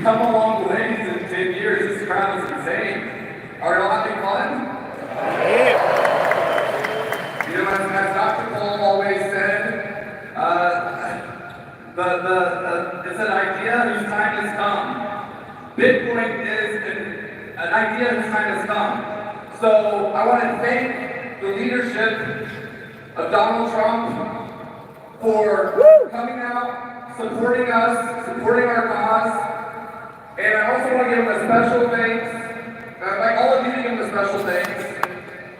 We've come a long ways in 10 years. This crowd is insane. Are you all having fun? You know, as Dr. Paul always said, it's an idea whose time has come. Bitcoin is an idea whose time has come. So I want to thank the leadership of Donald Trump for coming out, supporting us, supporting our cause. And I also want to give him a special thanks, I'd like all of you to give him a special thanks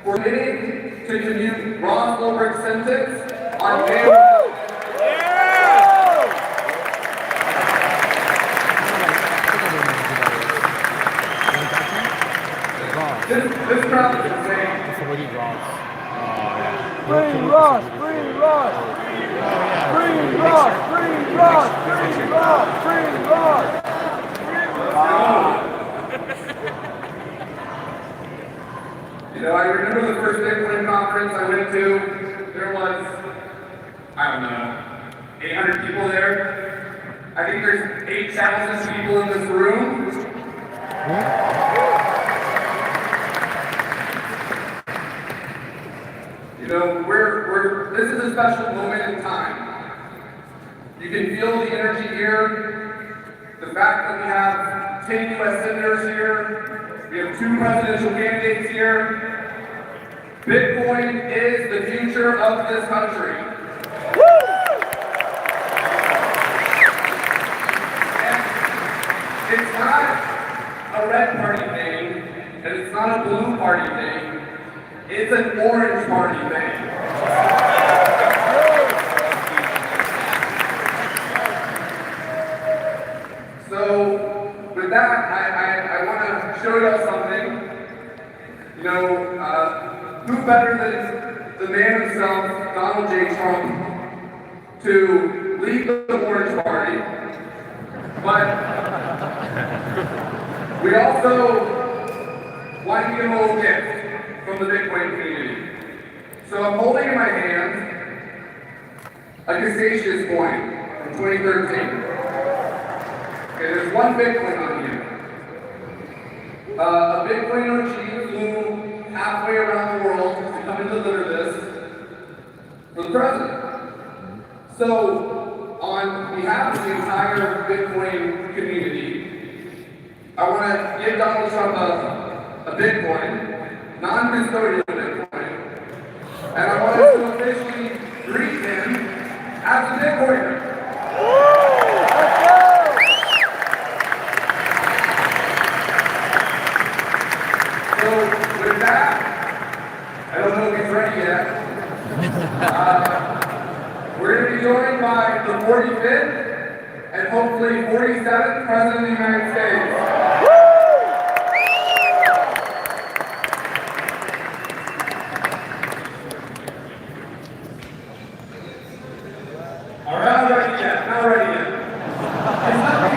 for getting to commute Ron Goldberg's sentence on May. This crowd is insane. Free Ross! Free Ross! Free Ross! Free Ross! Free Ross! Free Ross! You know, I remember the first Bitcoin conference I went to. There was, I don't know, 800 people there. I think there's 8,000 people in this room. You know, this is a special moment in time. You can feel the energy here. The fact that we have 10 U.S. senators here. We have 2 presidential candidates here. Bitcoin is the future of this country. And it's not a red party thing, and it's not a blue party thing. It's an orange party thing. So, with that, I want to show you something. You know, who better than the man himself, Donald J. Trump, to lead the Orange Party? But we also want to give him a little gift from the Bitcoin community. So I'm holding in my hand a Cassatius coin from 2013. Okay, there's 1 Bitcoin on here. A Bitcoin OG flew halfway around the world to come and deliver this for the president. So, on behalf of the entire Bitcoin community, I want to give Donald Trump a Bitcoin, non-custodial Bitcoin, and I want us to officially greet him as a Bitcoiner. With that, I don't know if he's ready yet. We're going to be joined by the 45th and hopefully 47th President of the United States. All right, not ready yet. Not ready yet. It's not me.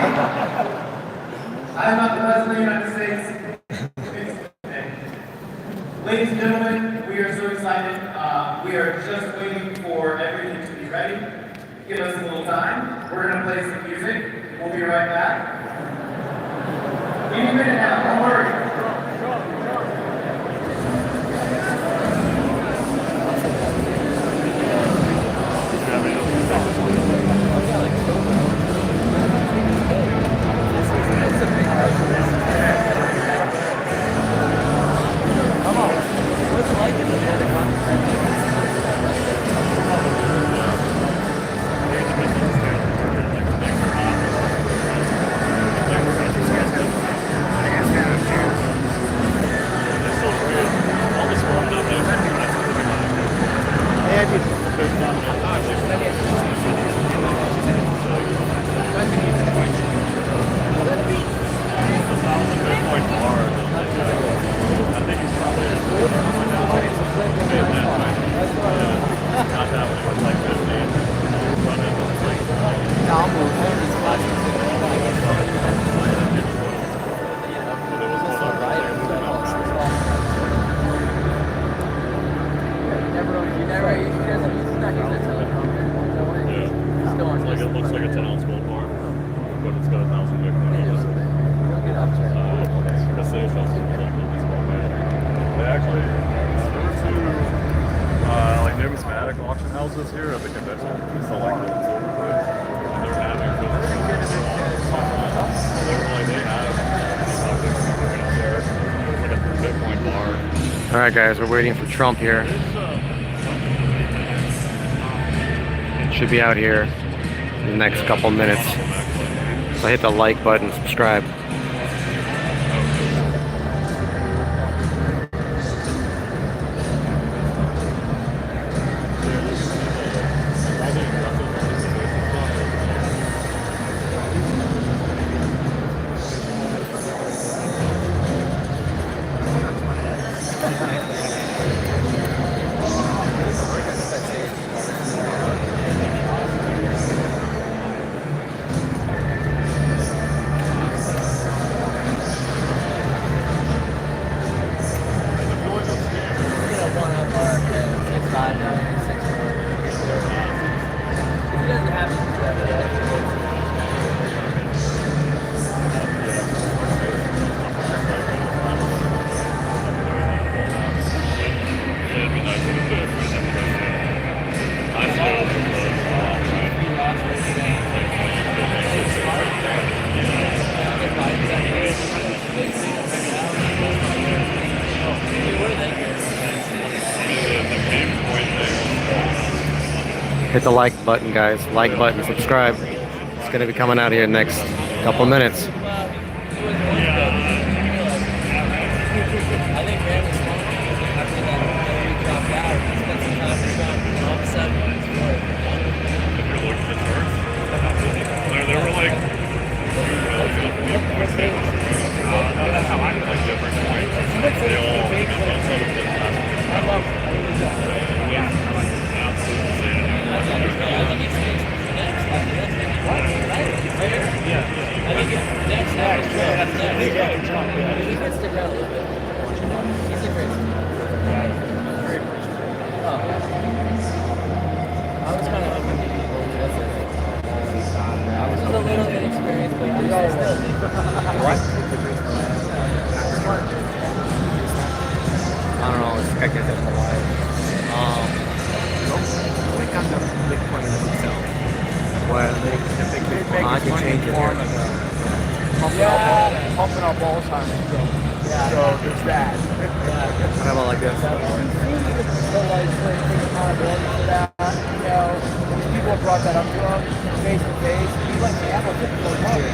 I'm not the President of the United States. Ladies and gentlemen, we are so excited. We are just waiting for everything to be ready. Give us a little time. We're going to play some music. We'll be right back. Any minute now, don't worry. houses here at the convention. We sell like gold silver coins. And they're having they were like they have it's like a Bitcoin bar. Alright guys, we're waiting for Trump here. Should be out here in the next couple minutes. So hit the like button, subscribe. Hit the like button, guys. Like button, subscribe. It's going to be coming out here in the next couple minutes. They were like that's how I like different coins. They I don't know, this guy gets it alive. Click on the Bitcoin itself. Where I can change it here. Pumping up Alzheimer's. So there's that. What about like this? People have brought that up to him face to face. He's like, yeah, I'm a Bitcoin miner.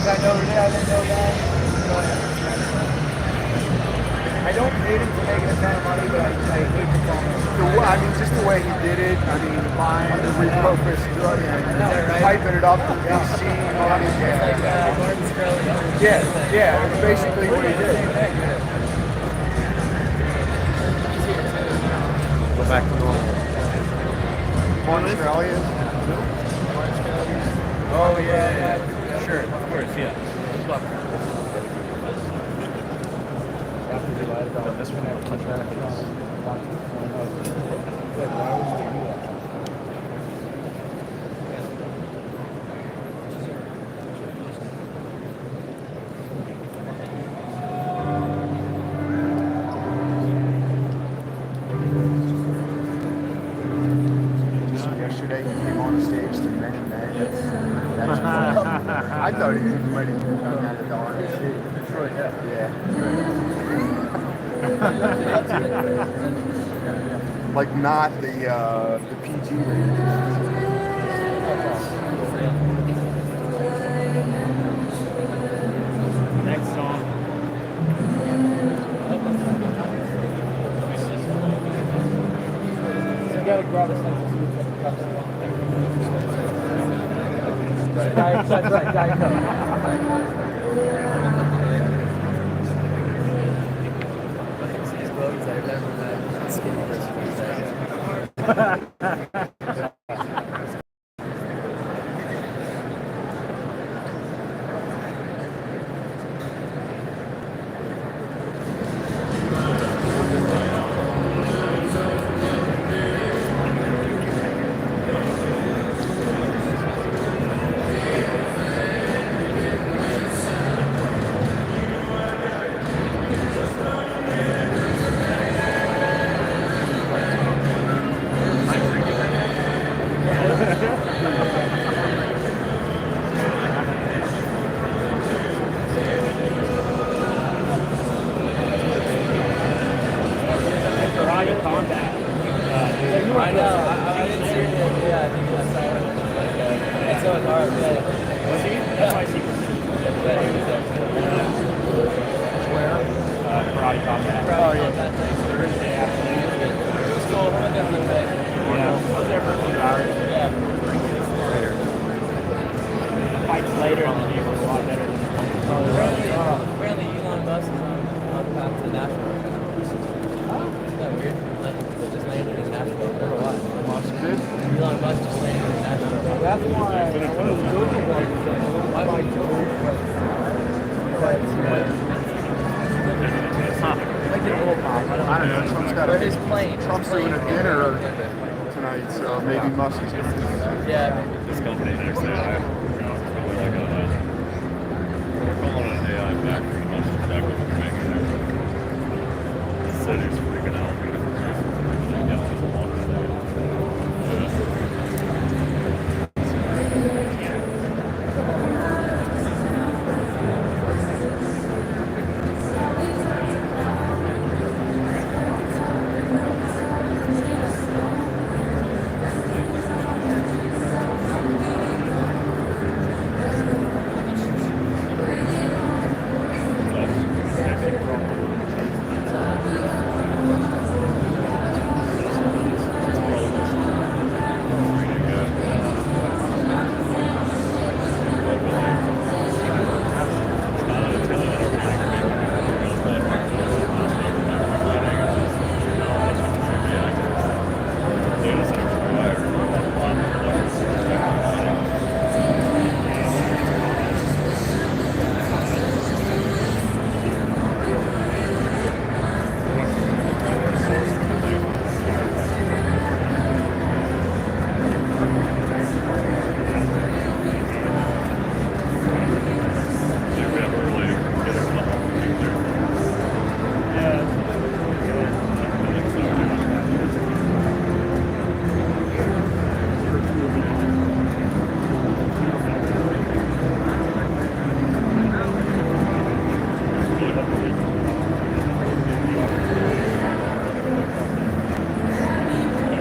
I know that, I didn't know that. I don't hate him for making a ton of money, but I hate the phone. I mean, just the way he did it. I mean, buying the repurposed drug and piping it up with PC on it. Yeah, that's basically what he did. Go back to normal. On Australia? Oh, yeah. sure, of course, yeah. This one I contract yesterday he came on the stage to mention that. That's I thought he was ready to come out of the artist. Detroit, yeah. Like not the PG rating. next song. You gotta grab a sense of Diet I don't know. Trump's got Or his plane. Trump's doing a dinner tonight, so maybe Musk is going to do that. Yeah. This company next AI, probably like they're calling it an AI factory. That's exactly what they're making there. The city's freaking out. Yeah, there's a lot of stuff.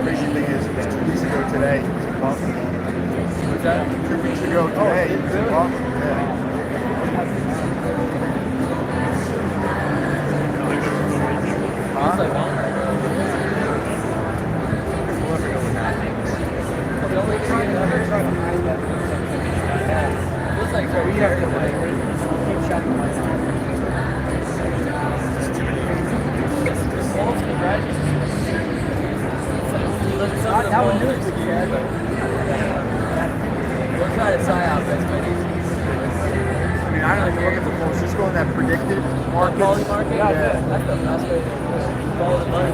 Crazy thing is, 2 weeks ago today, it was a buck. What's that? 2 weeks ago today, it was a buck. Yeah. It's like, well, the only trying to hide that. Yeah. Looks like we have to keep checking my time. That one knew it was good. We'll try to sign out this many. I mean, I don't even look at the polls. Just go on that predicted market. Quality market? Yeah. That's the best way to do it. Follow the money.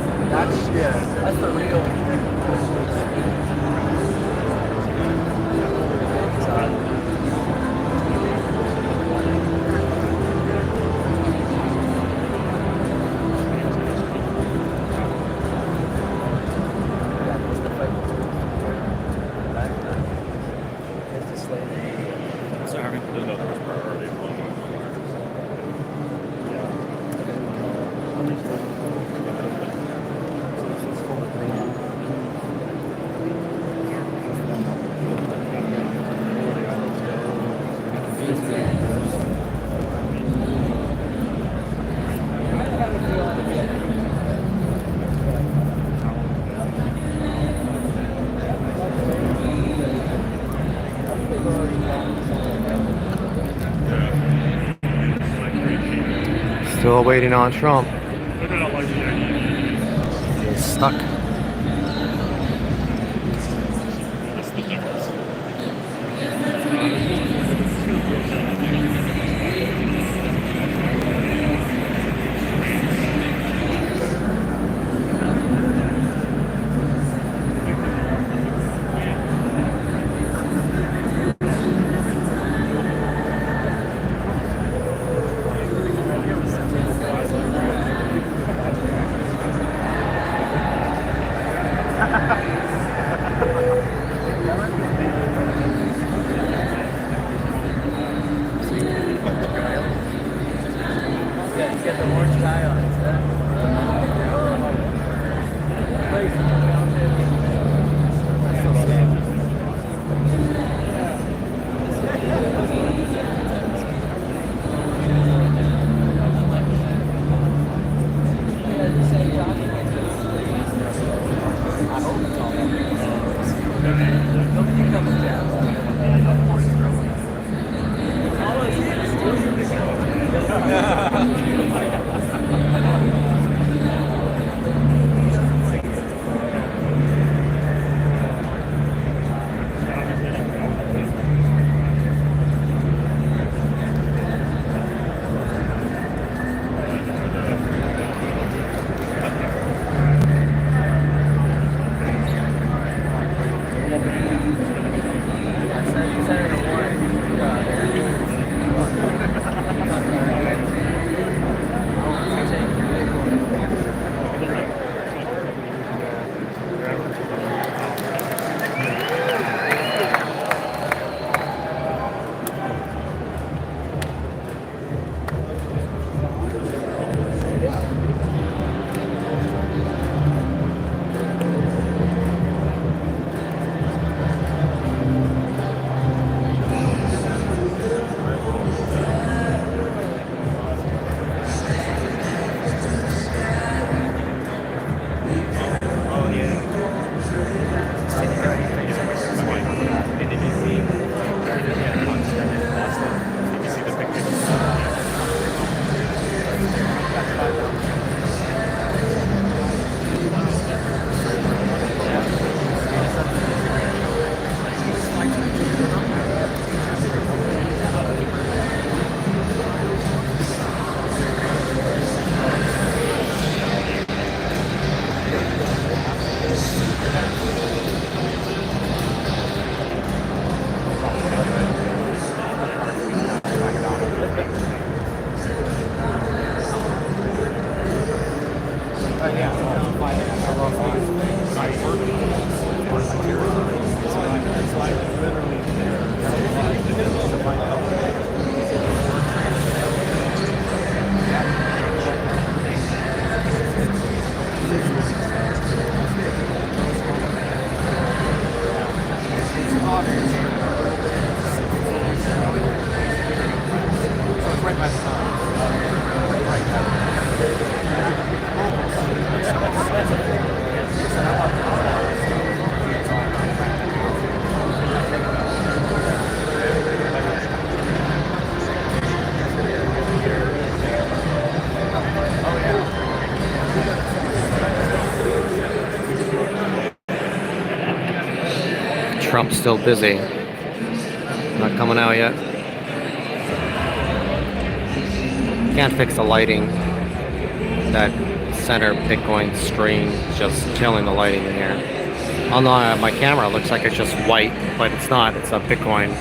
Yeah. That's the real. Sorry. There's no first priority. Still waiting on Trump. He's stuck. Get the orange guy on it. Trump's still busy. Not coming out yet. Can't fix the lighting. That center Bitcoin screen is just killing the lighting in here. On my camera, it looks like it's just white, but it's not. It's a Bitcoin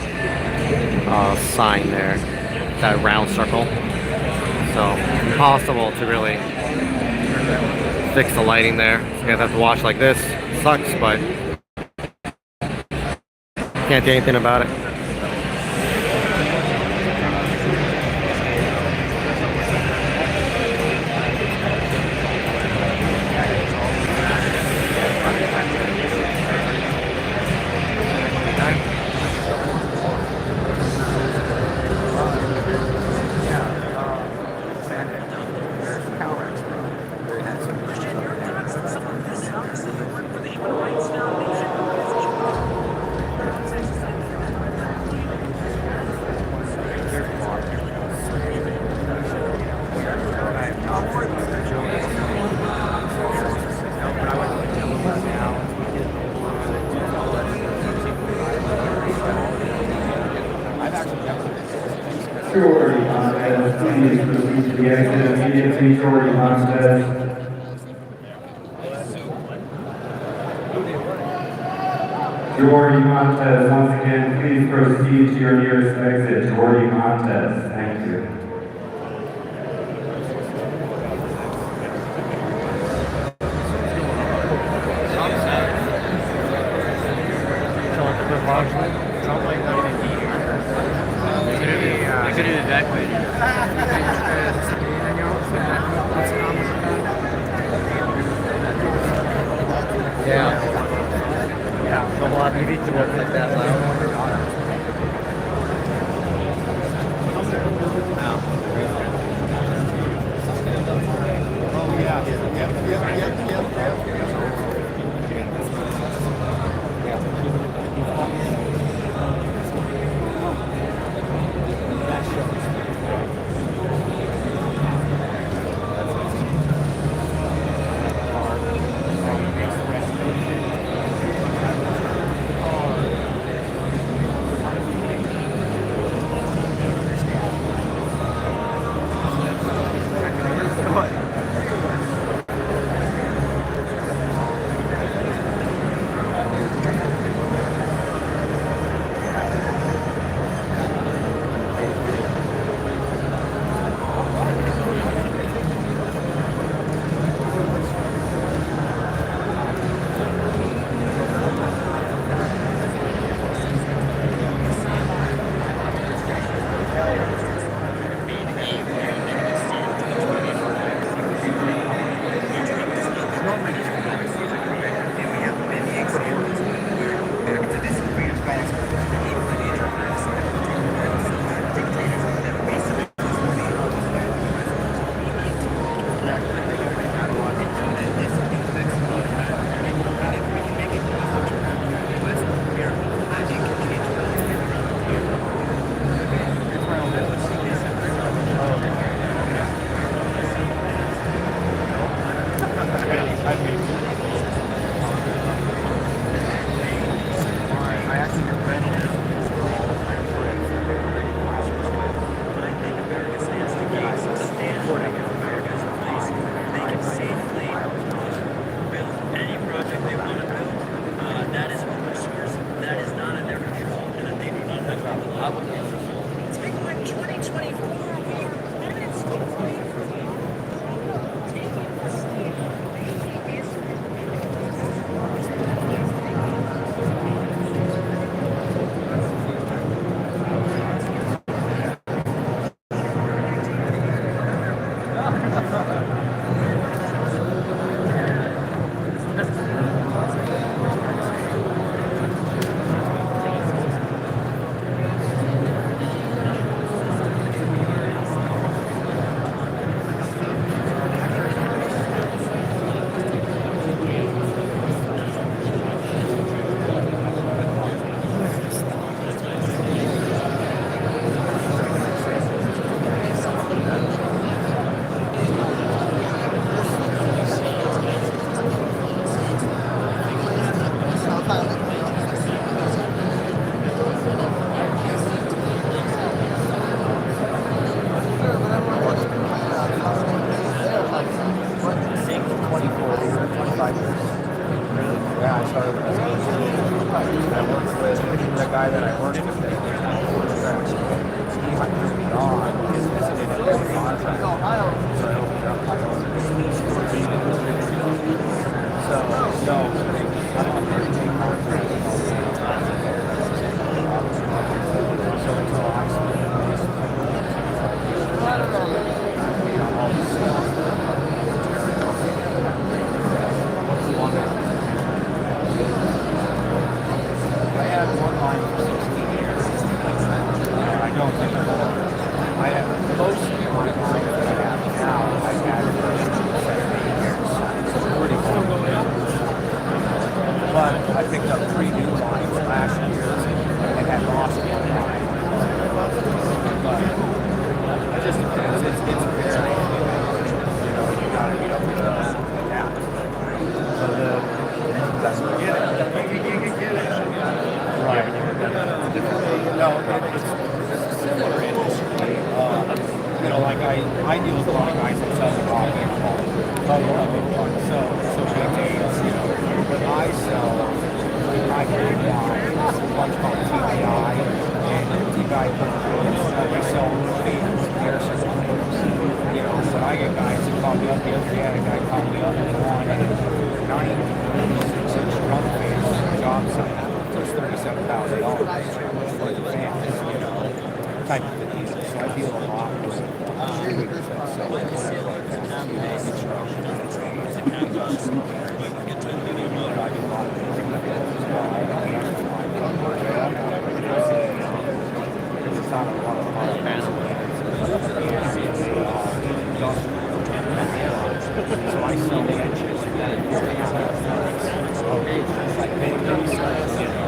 sign there. That round circle. So impossible to really fix the lighting there. So you guys have to watch like this. Sucks, but can't do anything about it. Priority contest, please proceed to the exit immediately. Priority contest. Priority contest, once again, please proceed to your nearest exit. Priority contest, thank you. I could do it that way. Yeah. Yeah. You need to work like that loud. Wow. guy that I worked with, he moved on. This is an independent contract. So I opened up my own business. So, no, I'm not going to take contracts. So until I I had one line for 16 years. I don't think I have most of my line that I have now. I've had it for 7 years. So pretty cool. But I picked up 3 new lines last year and had lost one line. But it just depends. It's very, you gotta be able to adapt. So that's what you get it. Right. No, it's a similar industry. Like I deal with a lot of guys that sell the raw Bitcoin. So Bitmains, but I sell my big line, one's called TBI, and TBI we sell Harrison. But I get guys that call me up the other day. I had a guy call me up and wanted 96-inch drum face job site. It's $37,000 for the fans, type of thing. So I deal a lot with distributors that sell construction and trades and industrial areas. I do a lot of things as well. I don't have to find it's not a lot of fans. So I sell the engines. Like big size, huge.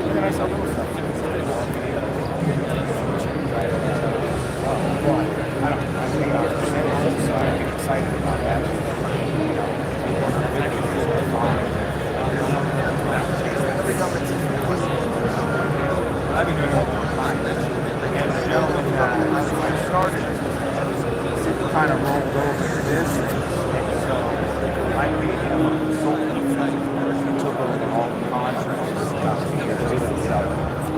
And then I sell little stuff. I think our percentage, so I get excited about that. I've been doing it a long time. And the gentleman that I started kind of rolled over to this. So I made him a consultant. He took over all the contracts and stuff.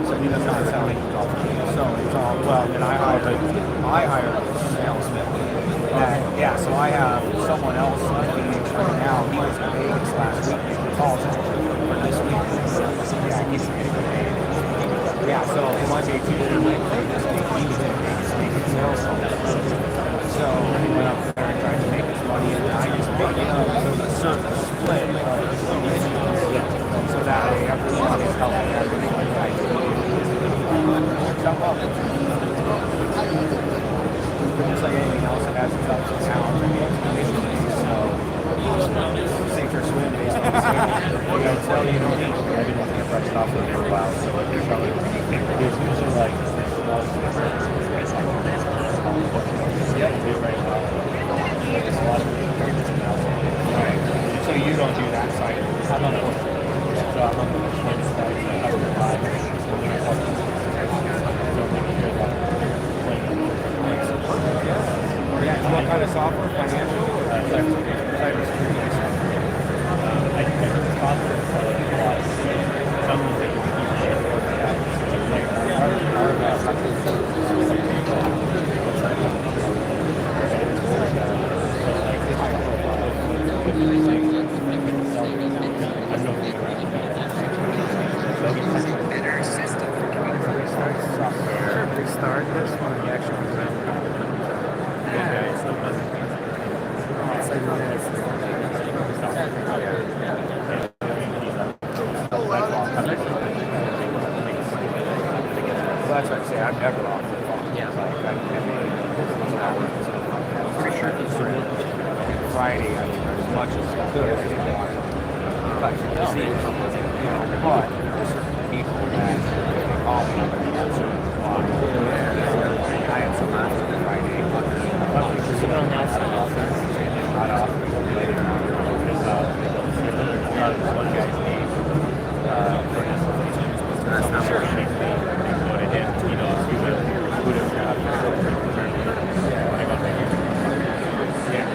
So he does not sell any golf. So it's all, well, then I hired a salesman. So I have someone else in Phoenix right now. He was in Vegas last week. He calls for this week. Yeah, he's in Vegas. Yeah, so Monday, Tuesday, Wednesday, this week, he was in Vegas making sales. So he went up there and tried to make his money, and I just picked it up so the certain split so that way everyone is helping everything like I do. Jump up. Just like anything else, it has its ups and downs. So sink or swim based on the safety. I tell you, I didn't get brushed off for a while, so they're probably it's usually like so you don't do that side. I'm on the so I'm on the side. What kind of software? Financial or cybersecurity? I think it's possible Restart this one. The actual that's what I say. I'm never off the phone. Yeah. I'm pretty sure it's Friday. I mean, as much as I could, I didn't want to. But there's certain people that they call me and they answer the line. I had some after Friday. Not often. Later on. One guy's name. That's not sure. What I did, who would have grabbed when I got back here. Yeah.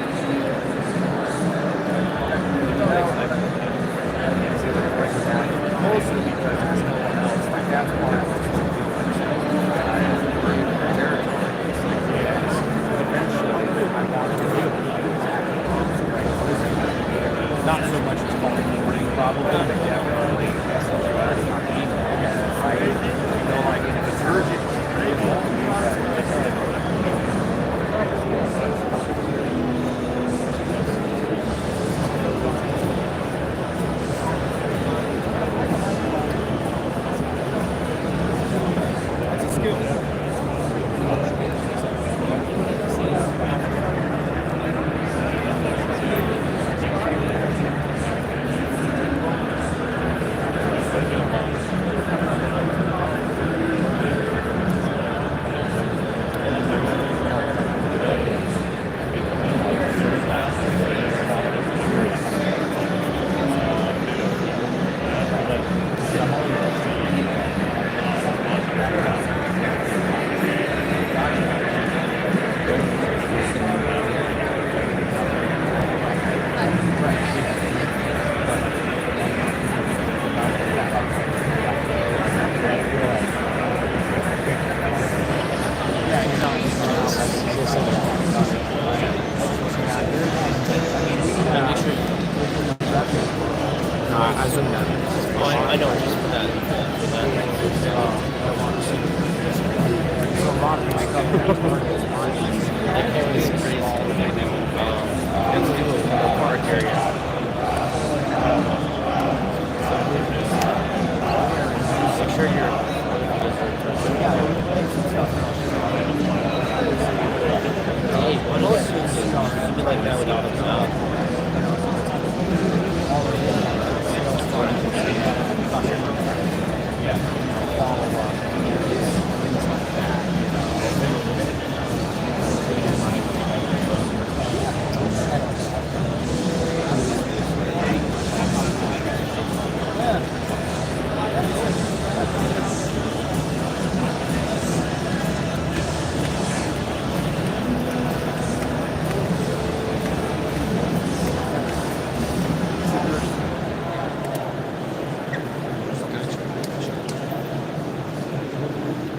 Let's do a little park area. Make sure you're. Hey, one of those something like that without a mouth.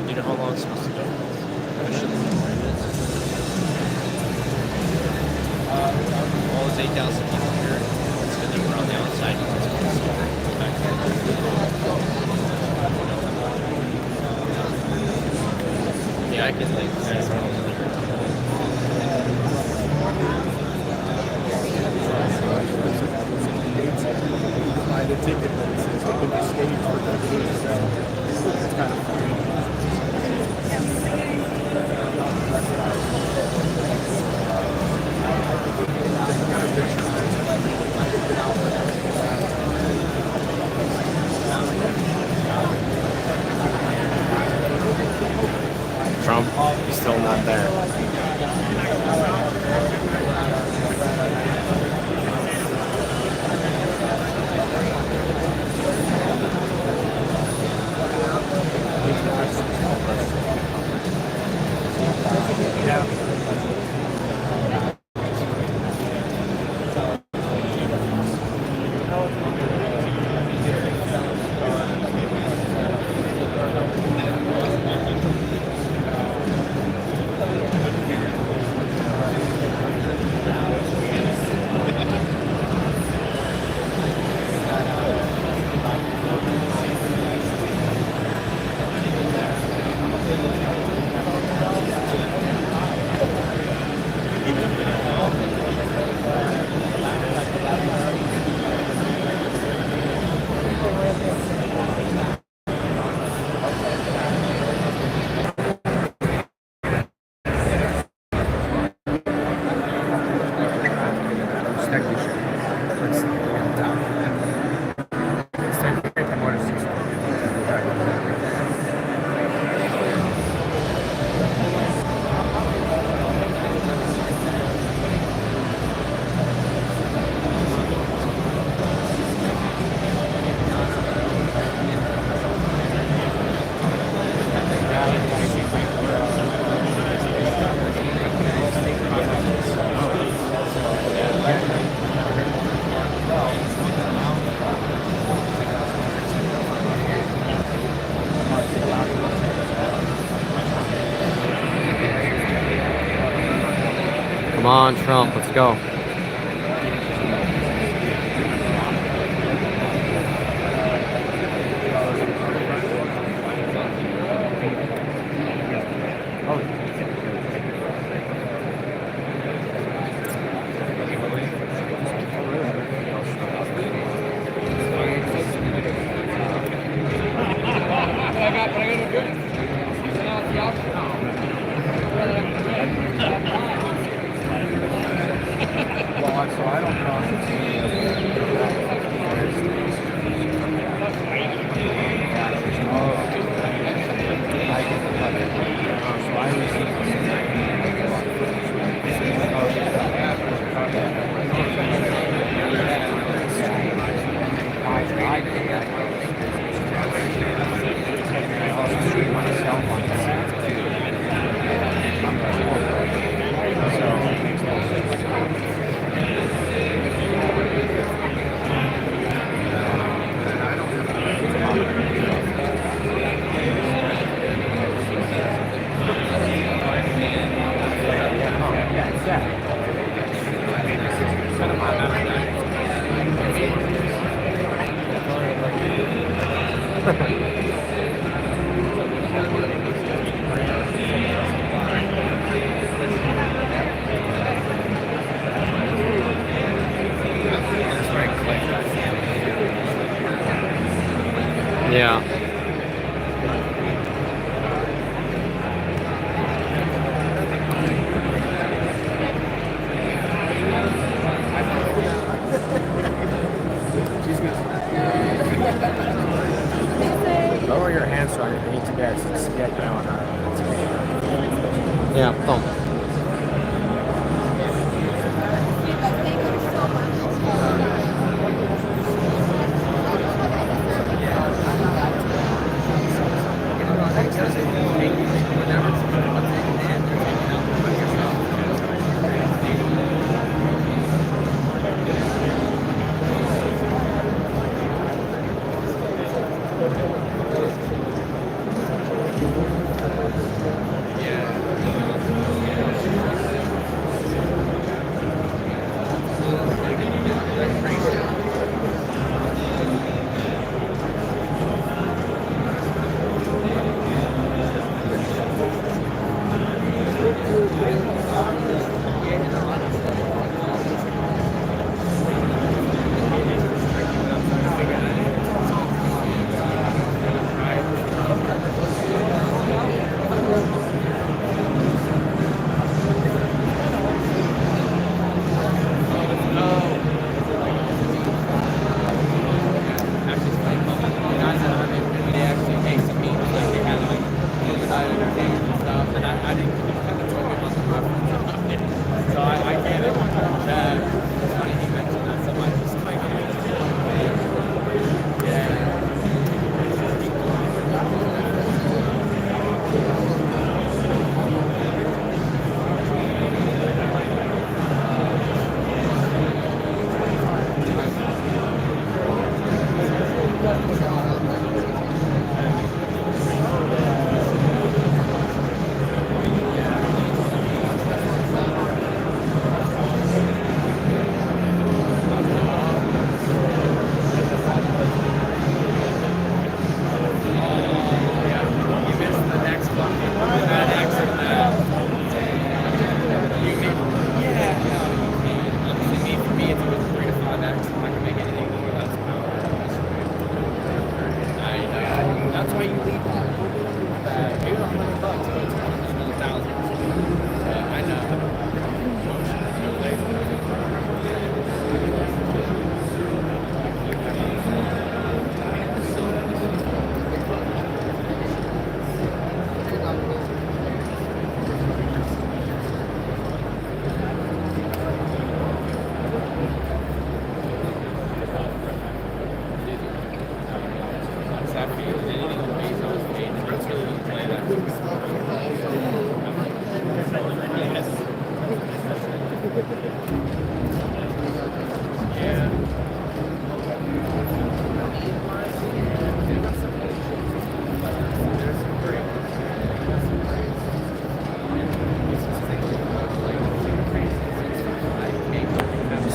You know how long it's supposed to go? All is 8,000 people here. It's going to be around the outside. Yeah, I can like. Buy the ticket that it says open the stage for the game. So it's kind of funny. Trump, still not there. Come on, Trump, let's go. Yeah, boom.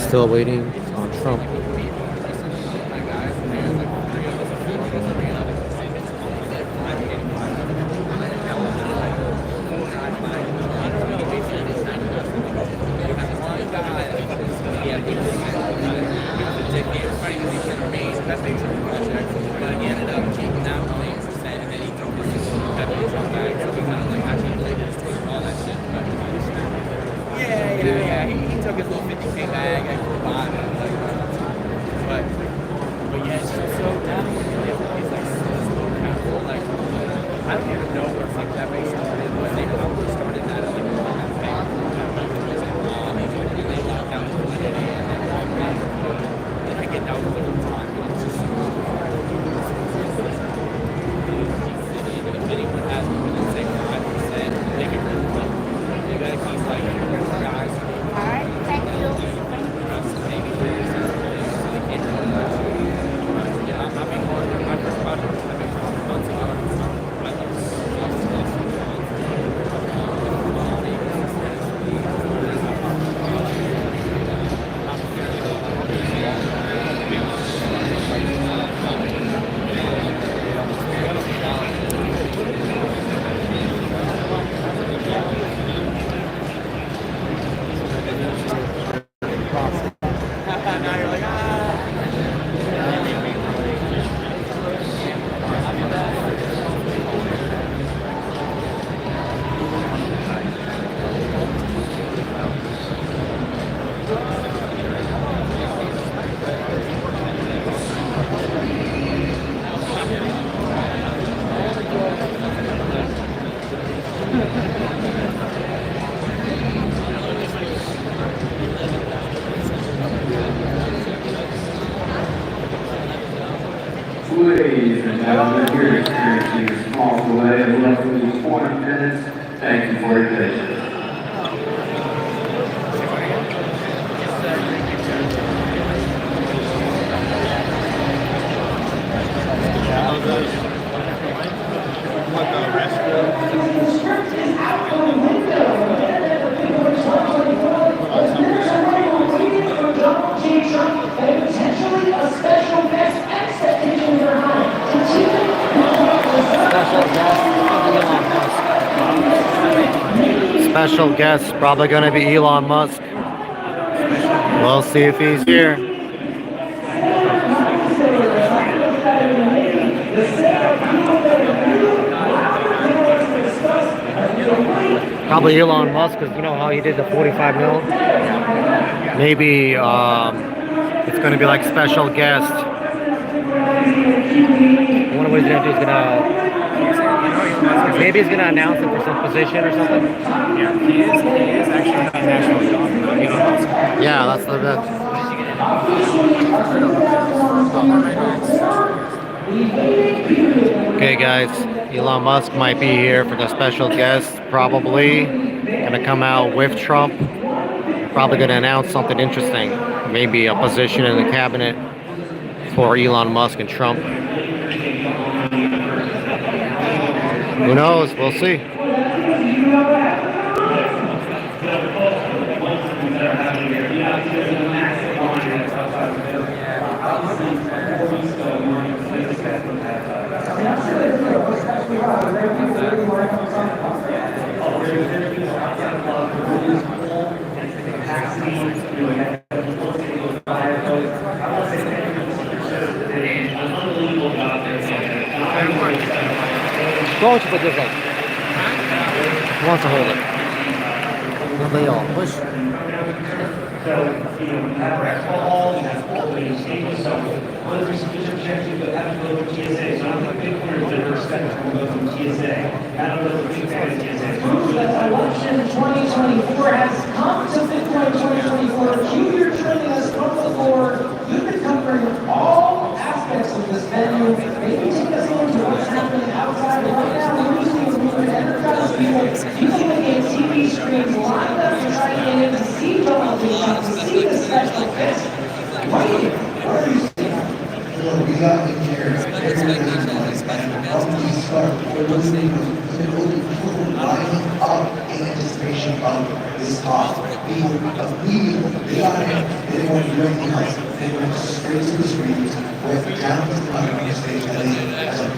Still waiting on Trump. He took his little 50K bag and bought it. But yeah, it's just so down. He's like so powerful. Like I don't even know where like that base started, but they probably started that at like that bank. They locked down the liquidity and then I get down to the time. It's just if anyone has more than say 5%, they can really you gotta keep like guys. Alright, thank you. gentlemen, we're experiencing a small delay of roughly 20 minutes. Thank you for your patience. Special guest, probably gonna be Elon Musk. We'll see if he's here. Probably Elon Musk, because you know how he did the 45 mil? Maybe it's gonna be like special guest. I wonder what he's gonna do. He's gonna, maybe he's gonna announce it for some position or something. Yeah, he is actually on Nashville. Yeah, that's the best. Okay, guys, Elon Musk might be here for the special guest. Probably gonna come out with Trump. Probably gonna announce something interesting. Maybe a position in the cabinet for Elon Musk and Trump. Who knows? We'll see. Who wants to put this up? Who wants to hold it? Nobody all. Push. So, alcohol has always changed. So, one of the reasons we have to go through TSA. So, I don't think Bitcoiners that are respected will go through TSA. I don't know if we can TSA. Proof that election 2024 has come to Bitcoin 2024. Hugh, you're joining us from the floor. You've been covering all aspects of this venue. Maybe take us into what's happening outside right now. We're using the movement energize people. You can get TV screens lined up to try to get in to see Donald Trump, to see the special guest. What are you seeing? Well, we got in here, we're listening to people lining up in anticipation of this talk. We immediately got in, they didn't want to do anything else. They went straight to the screens, went down to the front of the stage, and they, as some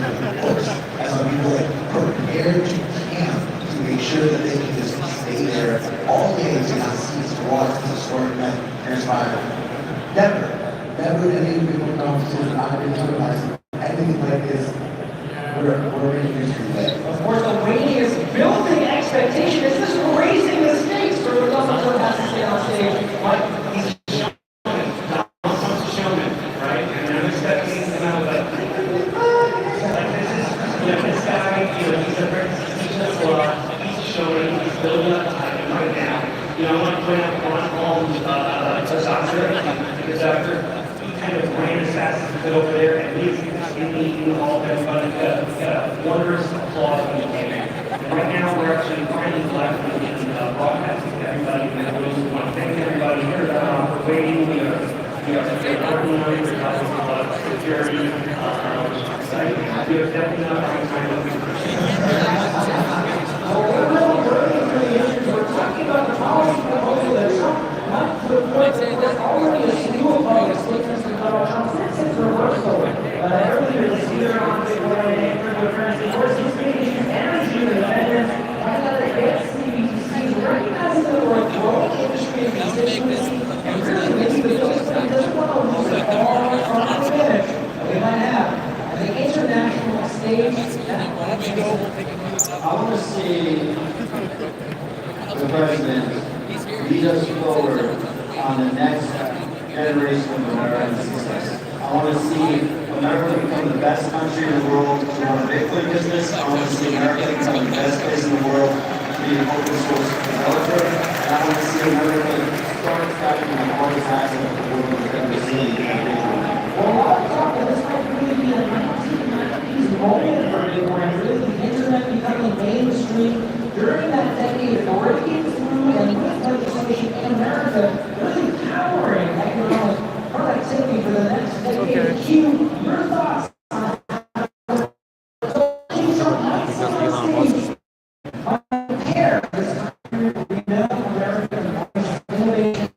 people prepared to camp to make sure that they can just stay there all day to not cease to watch this historic event transpire. Never in any people conferences, I've been to anything like this. We're in history today. Of course, the rating is building expectation. Is this raising the stakes for what Donald Trump has to say on stage? Like, he's a showman, right? And I'm expecting to know that this is, this guy, he's a very prestigious he's a showman, he's building up right now. I want to point out Ron Paul's doctor, because after he kind of ran as fast as he could over there, and he's in the hall of everybody, wondrous applause when he came in. And right now, we're actually finally left in broadcasting to everybody in the room. We want to thank everybody here for waiting. We are working on security. We are definitely not having time to we're talking about the policy proposal that Trump might put forth. There's already a slew of statements from Donald Trump since his reversal. Earlier this year on Bitcoin and cryptocurrency, of course, he's making energy independence. Right now, the BTC recognizes that we're a growing industry of constituency, and really maybe the biggest thing doesn't want to lose it all from the advantage that we might have. At the international stage, I want to see the president lead us forward on the next generation of American success. I want to see America become the best country in the world to run a Bitcoin business. I want to see America become the best place in the world to be an open source developer. And I want to see America start tracking the hardest asset the world has ever seen. well, a lot of talk that this might really be a 1990s moment for Bitcoin, really the internet becoming mainstream during that decade, breaking through and with legislation in America, really powering economic productivity for the next decade. Q, your thoughts on care this country, we know American innovation.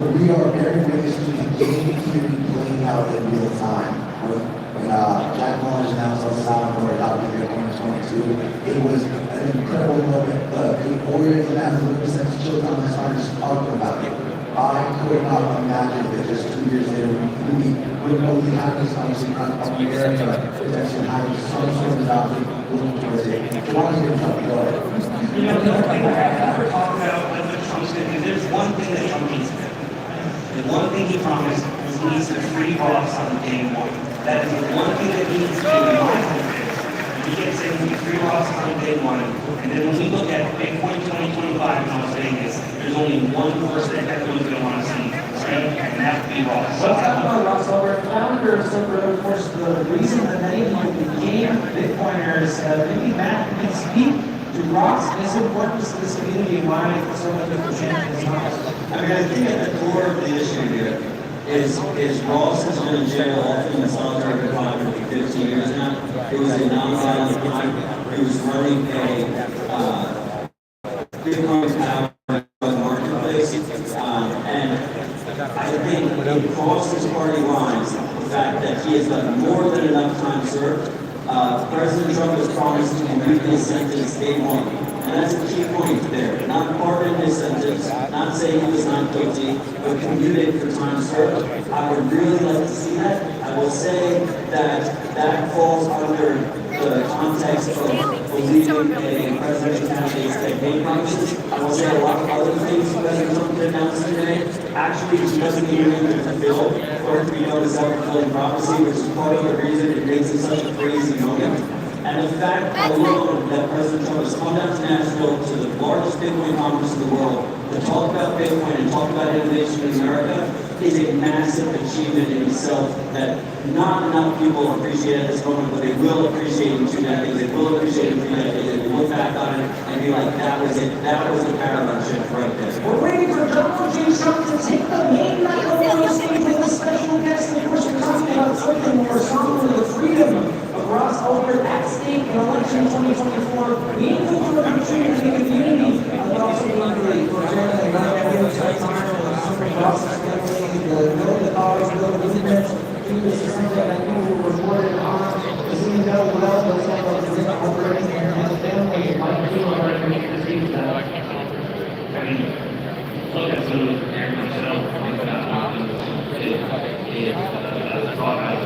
We are very witness to the game theory playing out in real time. When Jack Mullins announced on Sound for adopting Bitcoin in 22, it was an incredible moment. The Warriors and Athletes and children on the side just talking about it. I could not imagine that just 2 years later we would be remotely having this conversation around America potentially having some sort of adoption looking towards it. So why don't you talk about it? You know, the thing that I never talk about what Trump's going to do, there's one thing that Trump needs to do. The one thing he promised was he needs to free Ross on day one. That is the one thing that he needs to do in my opinion. He gets in, we free Ross on day one, and then when we look at Bitcoin 2025 in Las Vegas, there's only one person that everyone's going to want to see, right? And that would be Ross. Let's talk about Ross Ulbricht, founder of Silver Road. Of course, the reason that many of you became Bitcoiners, maybe Matt can speak to Ross, his importance to this community, and why so many people change his lives. I mean, I think at the core of the issue here is Ross has been in jail often in solitary confinement for 15 years now. It was a non-violent crime. He was running a Bitcoin marketplace, and I think it crosses party lines the fact that he has got more than enough time served. President Trump has promised to commute his sentence day one. And that's the key point there. Not pardon his sentence, not saying he was not guilty, but commuting for time served. I would really like to see that. I will say that that falls under the context of believing a presidential candidate's campaign promises. I will say a lot of other things President Trump announced today actually he doesn't even need to fulfill or to be known as self-fulfilling prophecy, which is part of the reason it makes it such a crazy moment. And the fact alone that President Trump has come down to Nashville to the largest Bitcoin conference in the world to talk about Bitcoin and talk about innovation in America is a massive achievement in itself that not enough people appreciate at this moment, but they will appreciate in 2 decades, they will appreciate in 3 decades, they will look back on it and be like, that was it, that was the paradigm shift right there. We're waiting for Donald J. Trump to take the main microphone on stage with a special guest. Of course, we're talking about something more solemn, the freedom of Ross Ulbricht at stake in election 2024. Meaningful for the country and the community, but also meaningful for America and not every time. Ross's family, the $1 million movement, to the system that you were reported on. As we know well, those of us in Ulbricht and his family might be on our community. I mean, look at some of the prepared myself, thought out.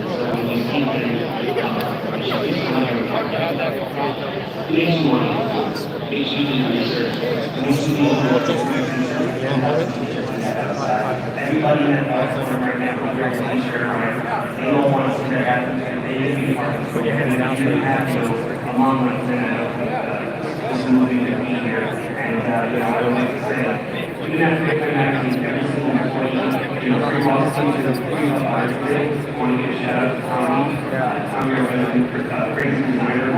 And so when you see that, makes you want to makes you do research, makes you know what everybody in that platform right now is very unsure on it. They don't want to see that happen, and they need to be part of it. And you have to, along with this movie that we here, and I would like to say, even after Bitcoin magazine, every single employee, free Ross teams is putting up our today. I want to give a shout out to Tommy. Tommy, our crazy designer.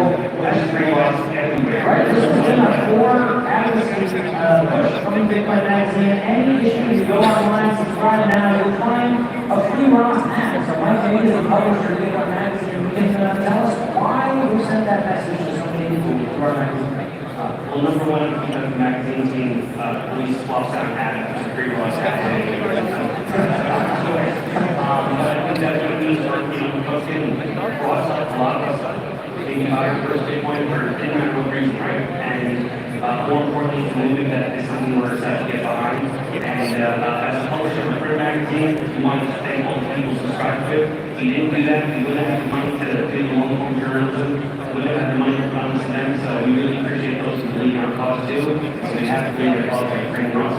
That's free Ross everywhere. Right, this has been a core advocacy push from Bitcoin magazine. Any issue, you go online, subscribe now, you'll find a free Ross ad. So Mike Davis, the publisher of Bitcoin magazine, can tell us why we sent that message to so many people to our magazine. Well, number one, because the magazine team released 12 sound ad, which is pretty well set. But I think that what it means for posting Ross, a lot of us thinking about our first Bitcoin for international reason, right? And more importantly, it's a movement that is something we're excited to get behind. And as a publisher of the magazine, we wanted to thank all the people who subscribed to it. If we didn't do that, we wouldn't have the money to do the long-form journalism. We wouldn't have the money to promise them. So we really appreciate those who believe in our cause too. So we have to bring their cause like Frank Ross.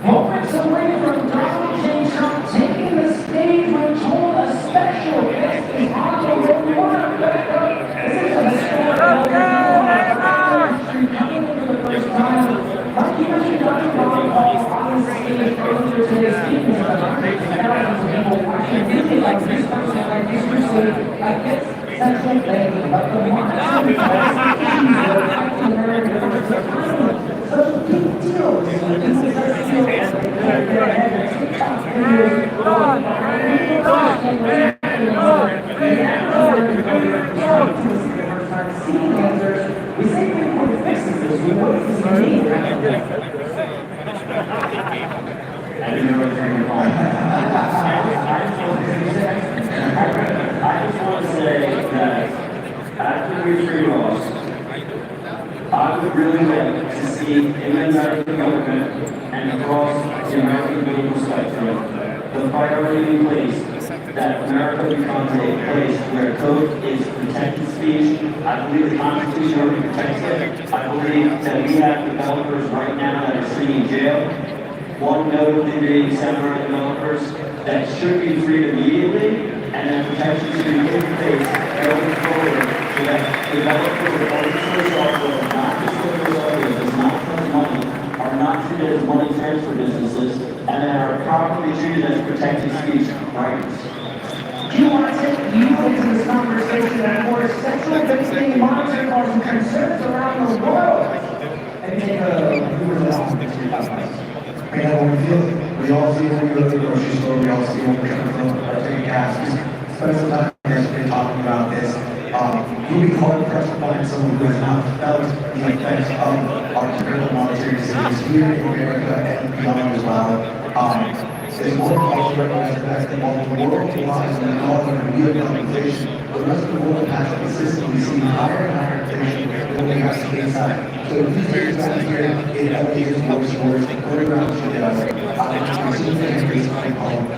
Moments away from Donald J. Trump taking the stage when told a special guest is on the way. We want to back up. This is a historic moment. Coming in for the first time. Like you mentioned, Dr. Ron Paul on the stage earlier today speaking about thousands of people watching. Really like this person, like this person. essential thing, but the monetary issues that affect Americans are such a big deal. People start to feel like they can't get ahead of TikTok videos, we say Bitcoin fixes this, we know it's the need. I didn't know what you were calling. I just want to say that after we free laws, I would really like to see in the American government and across the American political spectrum the priority in place that America becomes a place where code is protected speech. I believe the Constitution already protects it. I believe that we have developers right now that are sitting in jail. One notably being samurai developers that should be freed immediately, and that protection should be in place going forward so that developers of open source software, not just open software, does not fund money, are not treated as money transfer businesses, and that are properly treated as protected speech rights. Do you want to take you into this conversation that more essential than being monitored by some concerns around the world? And take a viewer down. I know what we feel. We all see when we go to the grocery store, we all see when we're coming from taking gas. We spend some time yesterday talking about this. It would be hard pressed to find someone who has not felt the effects of our critical monetary decisions here in America and beyond as well. There's more culture recognized than all the world relies on the dollar and real inflation. The rest of the world has consistently seen higher and higher inflation than we have stateside. So if these days out here, it elevates most words, go around together. We see things basically home. The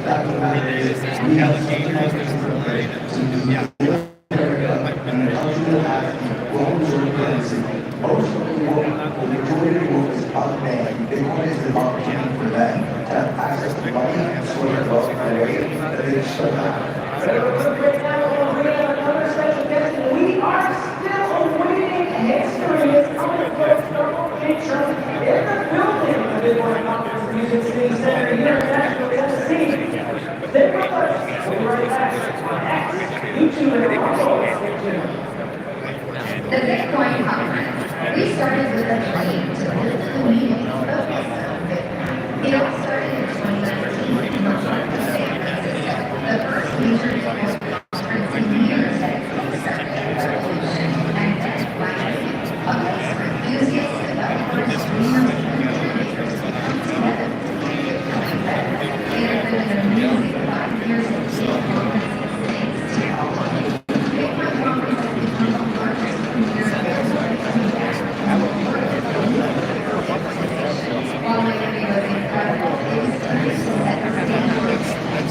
fact of the matter is, we have something like this in place to do America and the country that has the world reserve currency. Most of the world, the majority of the world is up there. Bitcoin is the opportunity for them to have access to money and sort of wealth in a way that they just don't have. Right now, we have another special guest. We are still awaiting history. It's coming from picture in the building of the Bitcoin Conference Music City Center here in Nashville, Tennessee. Stay with us. We'll be right back on X, YouTube, and Rumble. Stay tuned. The Bitcoin Conference. We started with a dream to build a community focused on Bitcoin. It all started in 2019 in San Francisco. The first major Bitcoin conference in years that accelerated revolution and then finally a place for enthusiasts, developers, dreamers, and innovators to come together to make Bitcoin better. It has been an amazing 5 years of digital conferences thanks to all of you. Bitcoin conference has become the largest premier while my video was incredible, it was time to set the standards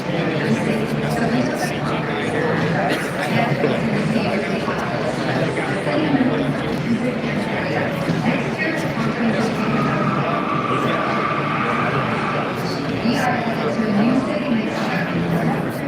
and music. So we took a conference approach together to receive the hours. Setting the music area. Next year, the conference will be we are headed to a new city next year.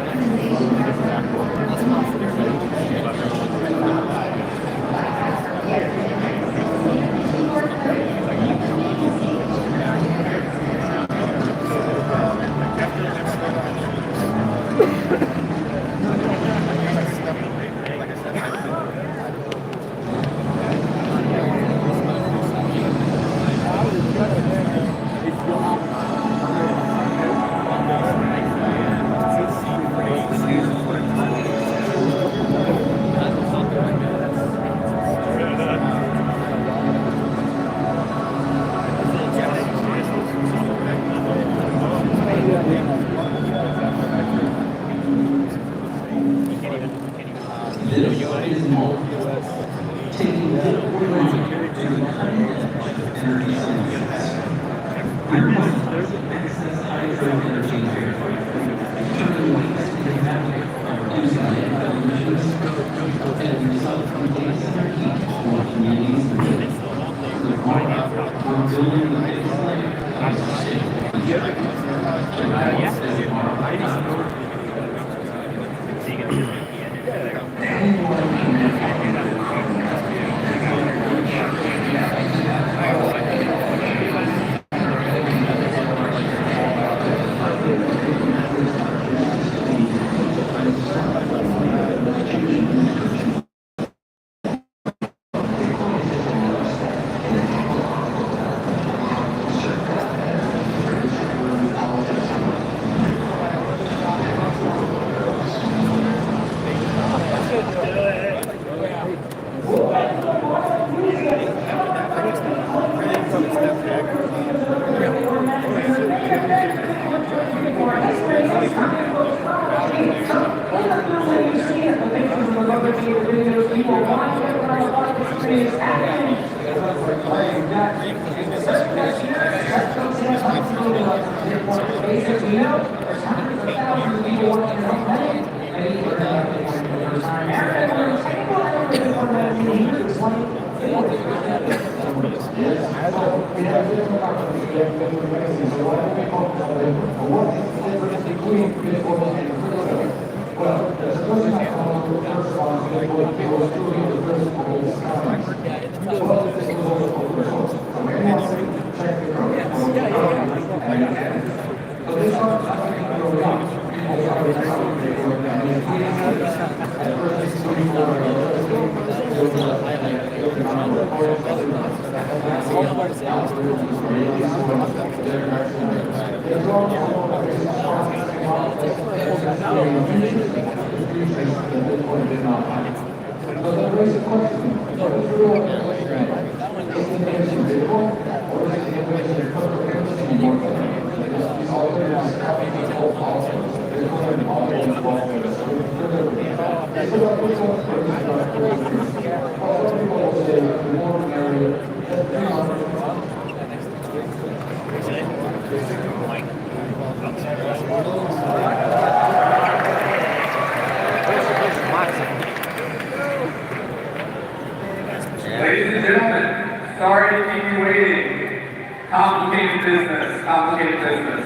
Ladies and gentlemen, sorry to keep you waiting. Complicated business, complicated business.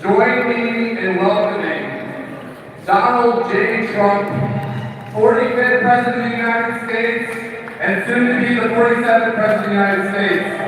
Join me in welcoming Donald J. Trump, 45th President of the United States, and soon to be the 47th President of the United States.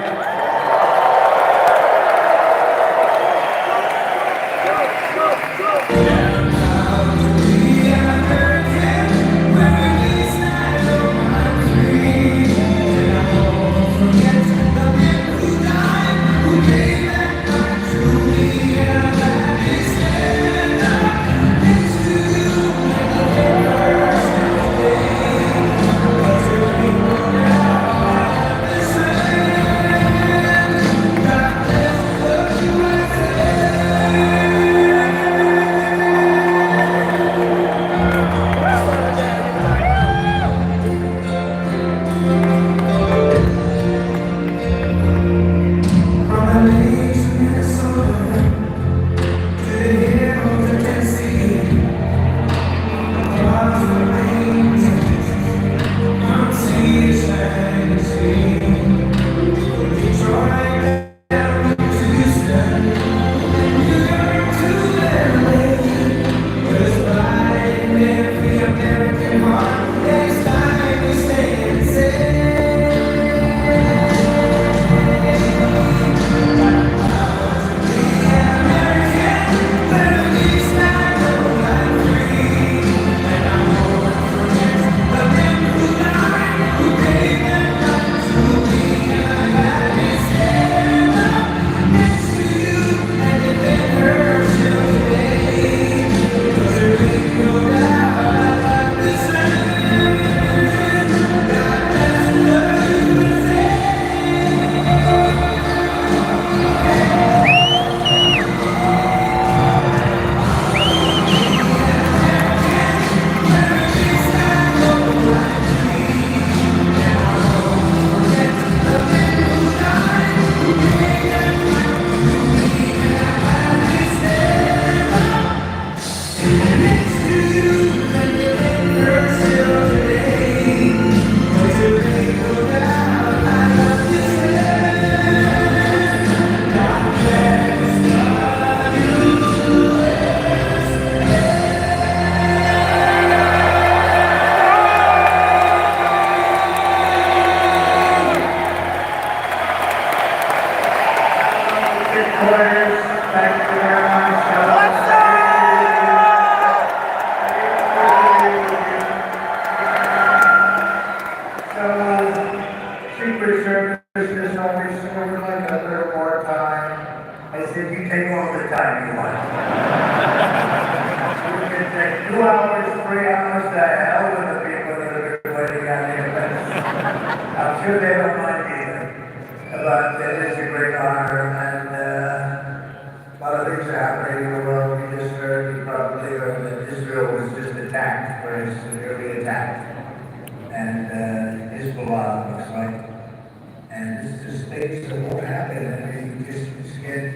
And this is things that won't happen, and we just can't,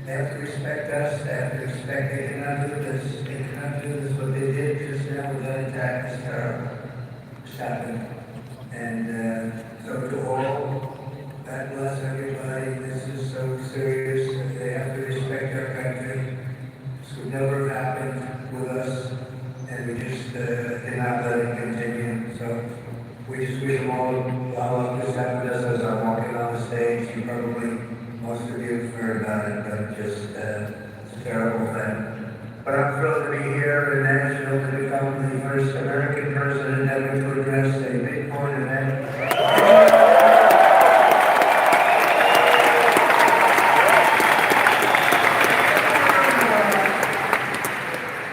they have to respect us, they have to respect, they cannot do this, they cannot do this, what they did just now with that attack is terrible. It's happened. And so to all, God bless everybody, this is so serious, they have to respect our country. This would never have happened with us, and we just cannot let it continue. So we just wish them all luck. This happened to us as I'm walking on the stage. You probably, most of you have heard about it, but just it's a terrible thing. But I'm thrilled to be here in Nashville to become the first American president ever to address a Bitcoin event.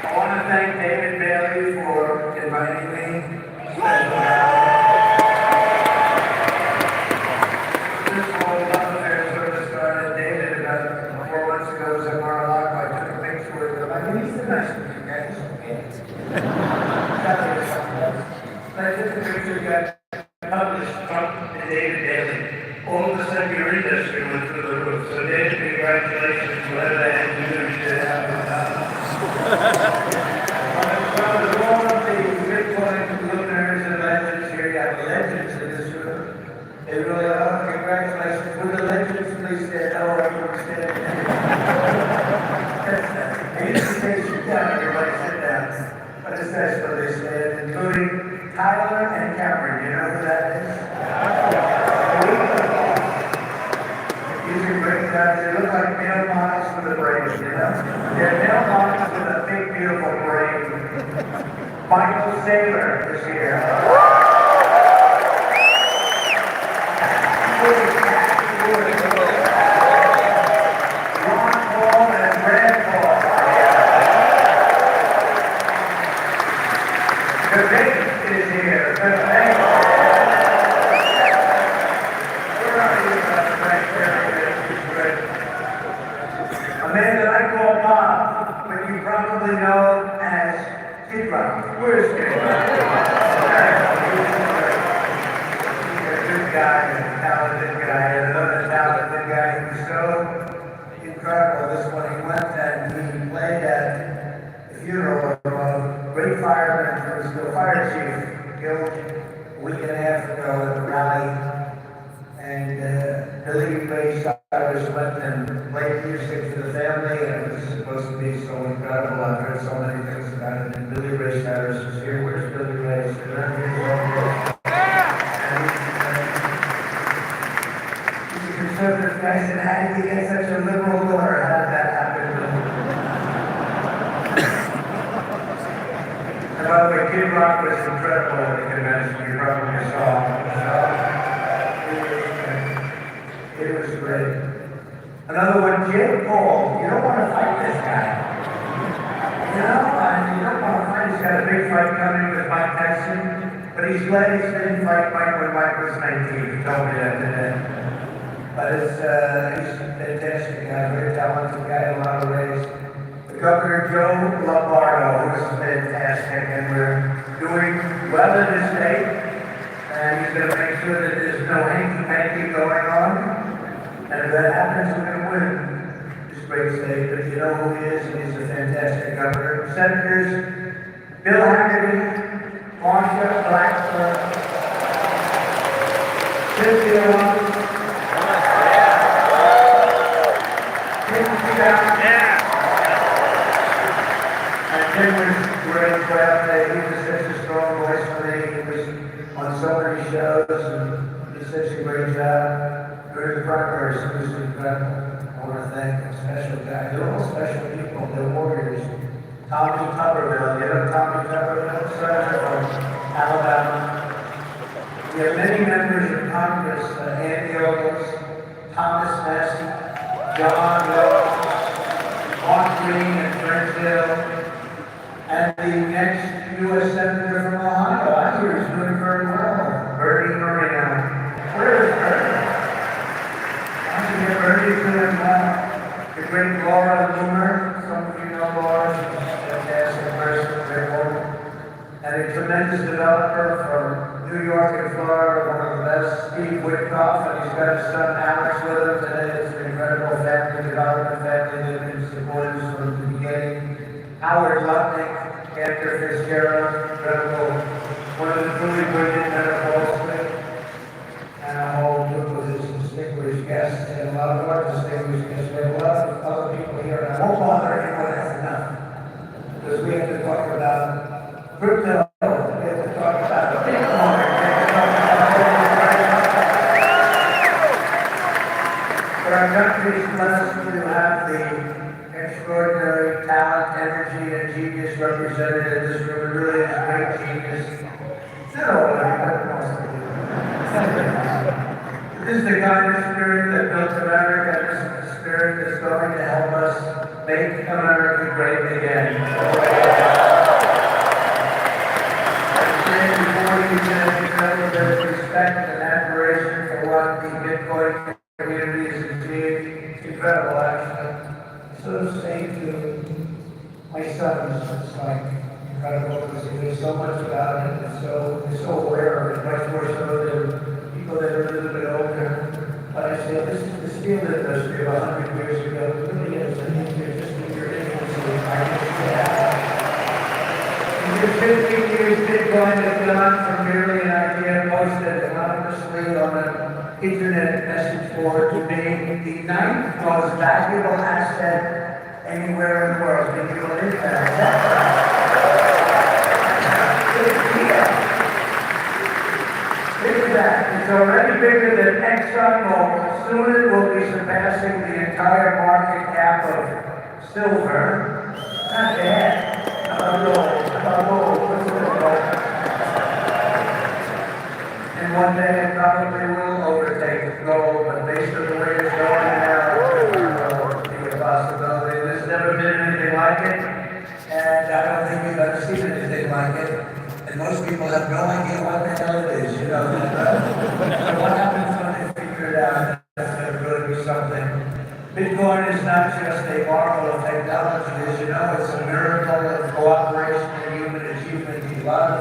I want to thank David Bailey for inviting me. This whole love affair sort of started. David, about 4 months ago, was at Mar-a-Lago. I took a picture with him. I mean, he's the nicest of you guys. I took the picture, got published, Trump and David Bailey. All of a sudden, your industry went through the roof. So, David, congratulations. Whatever the heck you do, you should have it. All of the Bitcoin luminaries and legends here, you have legends in this room. They really are. Congratulations. Would the legends please stand? Oh, everyone stand. I used to say sit down, everybody sit down. But it's nice when they stand, including Tyler and Cameron. You know who that is? These are great guys. They look like male models with a brain, you know? They're male models with a big, beautiful brain. Michael Saylor is here. Ron Paul and Brad Paul. The Vic is here. Where are you, Frank? A man that I call Bob, but you probably know as Kid Rock. Where's Kid Rock? He's a good guy, a talented guy, another talented guy. He was so incredible. This one, he went and he played at the funeral of a great fireman who was the fire chief, killed a week and a half ago at the rally. And Billy Ray Cyrus went and played music for the family, and it was supposed to be so incredible. I've heard so many things about it. And Billy Ray Cyrus was here. Where's Billy Ray? He's a conservative guy. I said, how did you get such a liberal daughter? How did that happen? And by the way, Kid Rock was incredible at the convention. You probably saw. It was great. Another one, Jake Paul. You don't want to fight this guy. You know, you don't want to fight. He's got a big fight coming with Mike Tyson, but he's didn't fight Mike when Mike was 19. He told me that today. But he's a fantastic guy, very talented guy in a lot of ways. The Governor Joe Lombardo, who is fantastic, and we're doing well in this state. And he's going to make sure that there's no hanky-panky going on. And if that happens, we're going to win this great state. But you know who he is, and he's a fantastic governor. Senators Bill Haggerty, Marsha Blackburn, Cynthia Lummis, and Tim was great. He was such a strong voice for me. He was on so many shows, and he did such a great job. Very primary, so this is incredible. I want to thank a special guy. They're all special people. They're warriors. Tommy Tuberville. You know Tommy Tuberville? Senator from Alabama. We have many members of Congress. Andy Ogles, Thomas Massey, John Rose, Mark Green and Fred Hill, and the next U.S. Senator from Ohio. I hear he's doing very well. Bernie Moreno. Where is Bernie? Bernie's doing well. The great Laura Loomer, some of you know Laura, she's a fantastic person, great woman. And a tremendous developer from New York and Florida, one of the best, Steve Whitcoff, and he's got his son Alex with him today. It's an incredible family development family that have been supported from the beginning. Howard Lutnick, Cantor Fitzgerald, incredible, one of the truly brilliant men of Wall Street, and a whole group of his distinguished guests, and a lot of our distinguished guests. We have a lot of other people here, and I won't bother anyone else enough, because we have to talk about crypto, we have to talk about Bitcoin, we have to talk about but our country is blessed to have the extraordinary talent, energy, and genius represented in this room. It really is great genius. Not all of you, but most of you. This is the kind of spirit that built America. This is the spirit that's going to help us make America great again. I'm saying before you can incredible there's respect and admiration for what the Bitcoin community is achieved. It's incredible, actually. So to say to my sons, it's like incredible because they know so much about it, and they're so aware of it, much more so than people that are a little bit older. But I say, this is the steel industry of 100 years ago. It really is. I think you're just in your infancy. I think in just 15 years, Bitcoin has gone from merely an idea posted anonymously on an internet message board to being the ninth most valuable asset anywhere in the world. Can you believe that? Look at that. It's already bigger than ExxonMobil. Soon it will be surpassing the entire market cap of silver. Not bad. About gold. What's it called? And one day it probably will overtake gold, but based on the way it's going now, it will be a possibility. There's never been anything like it, and I don't think we've ever seen anything like it. And most people have no idea what the hell it is, you know. So what happens when they figure it out? That's going to really be something. Bitcoin is not just a marvel of technology, as you know, it's a miracle of cooperation and human achievement. A lot of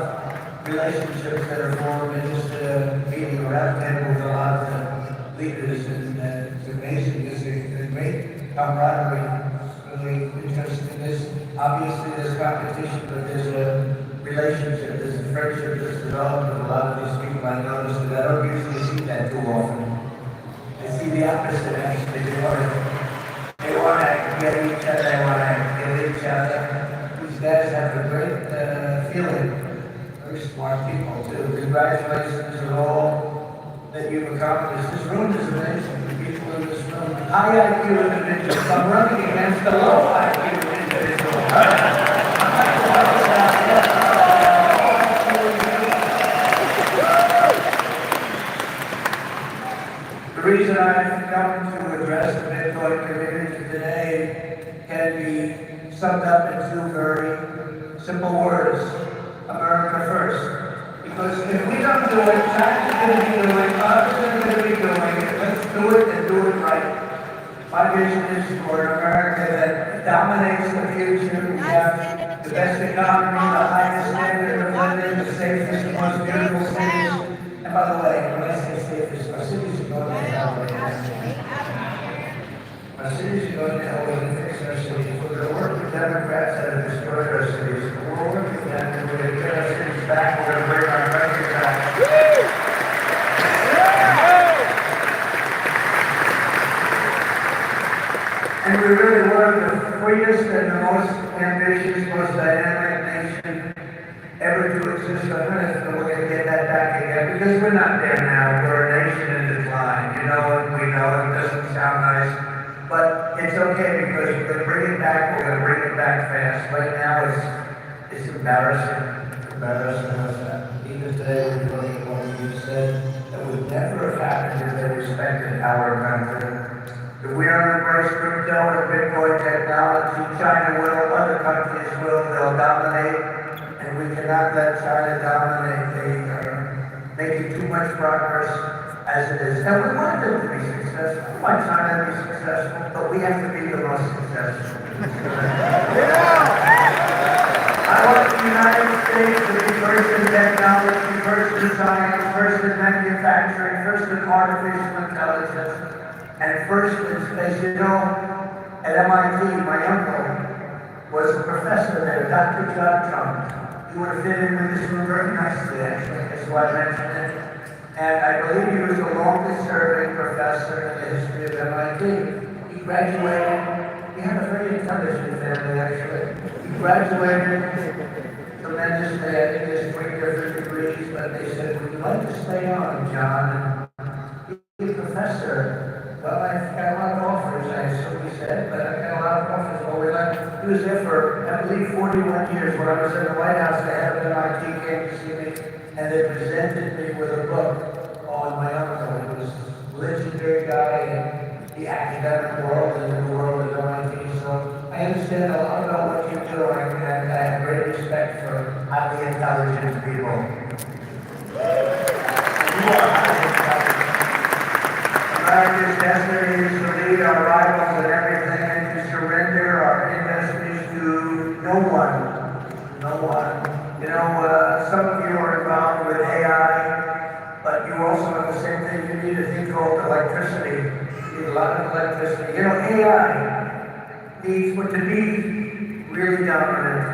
relationships that are formed in just meeting around table with a lot of the leaders, and it's amazing. There's a great camaraderie. It's really interesting. Obviously there's competition, but there's a relationship, there's a friendship that's developed with a lot of these people. I noticed that I don't usually see that too often. I see the opposite, actually. They want to get each other, they want to kill each other. These guys have a great feeling. Very smart people, too. Congratulations on all that you've accomplished. This room is amazing. The people in this room, high IQ individuals. I'm running against the low IQ individuals. The reason I've come to address the Bitcoin community today can be summed up in two very simple words. America first. Because if we don't do it, China's going to be doing it, others are going to be doing it. Let's do it and do it right. My vision is for an America that dominates the future. We have the best economy, the highest standard of living, the safest, the most beautiful cities. And by the way, when I say safest, our cities are going to hell right now. Our cities are going to hell. We're going to fix our cities. We're going to work with Democrats that have destroyed our cities. We're working with them and we're going to get our cities back. We're going to bring our country back. And we really were the freest and the most ambitious, most dynamic nation ever to exist on Earth, and we're going to get that back again, because we're not there now. We're a nation in decline. You know it, we know it, doesn't sound nice, but it's okay, because we're going to bring it back, we're going to bring it back fast. Right now, it's embarrassing. It's embarrassing us. Even today, we really want you said that would never have happened if they respected our country. If we don't embrace crypto and Bitcoin technology, China will, other countries will, they'll dominate, and we cannot let China dominate. They are making too much progress as it is. And we want them to be successful. We want China to be successful, but we have to be the most successful. I want the United States to be first in technology, first in science, first in manufacturing, first in artificial intelligence, and first in space. You know, at MIT, my uncle was a professor there, Dr. John Trump. He would have fit in with this room very nicely, actually. That's why I mentioned it. And I believe he was the longest serving professor in the history of MIT. He graduated, he had a very intelligent family, actually. He graduated tremendously. I think there's 3 different degrees, but they said, would you like to stay on, John? And he's a professor. Well, I've got a lot of offers, I assume he said, but I've got a lot of offers all the way. He was there for, I believe, 41 years. When I was in the White House, the head of MIT came to see me, and they presented me with a book on my uncle. He was a legendary guy in the academic world and in the world of MIT. So I understand a lot about what you're doing, and I have great respect for highly intelligent people. You are highly intelligent. America's destiny is to lead our rivals in everything and to surrender our industries to no one. No one. You know, some of you are involved with AI, but you also have the same thing. You need a thing called electricity. You need a lot of electricity. You know, AI needs what to be really dominant.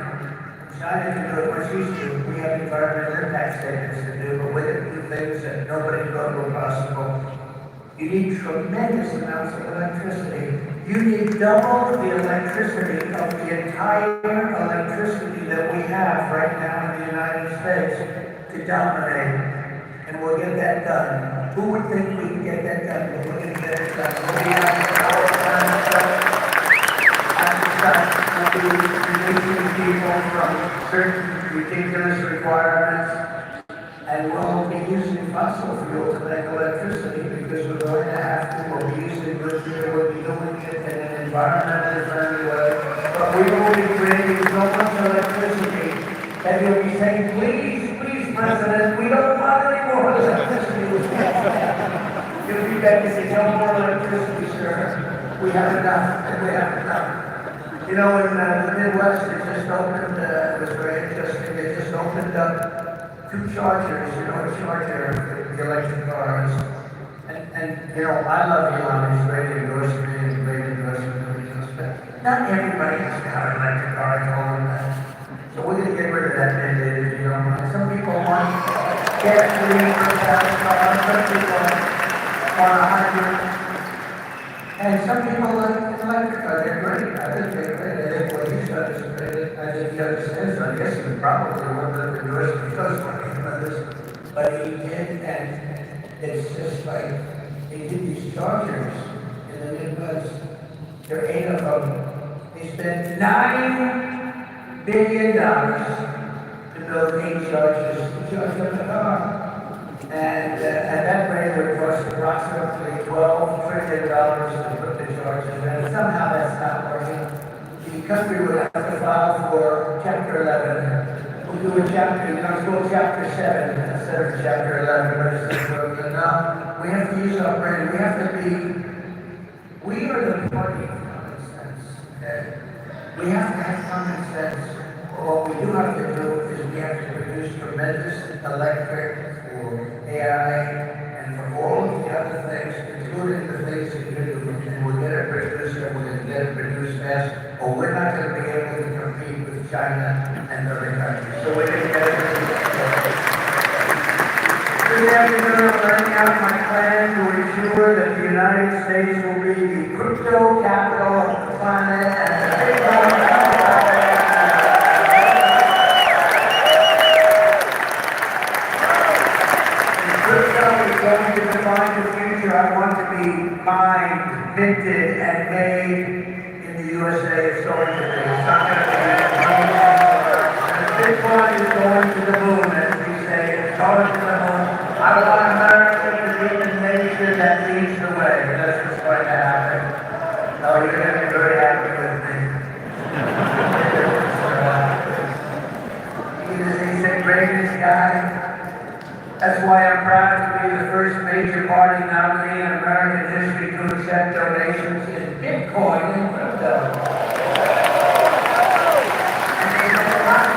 China can do it much easier. We have environmental impact statements to do, but we can do things that nobody thought were possible. You need tremendous amounts of electricity. You need double the electricity of the entire electricity that we have right now in the United States to dominate. And we'll get that done. Who would think we can get that done? We're going to get it done. We'll be on the power plant we'll be releasing people from certain ridiculous requirements. And we'll be using fossil fuel to make electricity because we're going to have to. We'll be using nuclear, we'll be doing it in an environmentally friendly way. But we will be creating so much electricity that you'll be saying, please, please, President, we don't want any more electricity. You'll be back and say, no more electricity, sir. We have enough, and we have enough. You know, in the Midwest, they just opened, it was very interesting, they just opened up 2 chargers, you know, a charger for the electric cars. And you know, I love Elon, he's great endorsement, but not everybody has got an electric car, I told him that. So we're going to get rid of that mandate, if you don't mind. Some people want gasoline for a gas car, some people want a hybrid. And some people like electric cars, they're great. I think they're great. I think what he's done is great. I think he understands. I guess he probably wouldn't have endorsed because of this. But he did, and it's just like, they did these chargers in the Midwest. There are 8 of them. They spent $9 billion to build 8 chargers to charge up the car. And at that rate, it would cost approximately $12 trillion to put the charges in. And somehow that's not working. The country would have to file for Chapter 11. We'll do a chapter, you know, it's called Chapter 7 instead of Chapter 11. But now, we have to use our brain. We have to be, we are the party of common sense. Okay? We have to have common sense. What we do have to do is we have to produce tremendous electric for AI and for all of the other things, including the things that you do. And we'll get it produced and we're going to get it produced fast, or we're not going to be able to compete with China and other countries. So we're going to get it produced fast. This afternoon, I'm laying out my plan to ensure that the United States will be the crypto capital of the planet and the Bitcoin capital. Going to define the future. I want to be mined, minted, and made in the USA. It's going to be. It's not going to be. And Bitcoin is going to the moon, as we say. It's going to the moon. I want America to be the nation that leads the way. That's what's going to happen. Oh, you're going to be very happy with me. He's the greatest guy. That's why I'm proud to be the first major party nominee in American history to accept donations in Bitcoin and crypto. And they know a lot.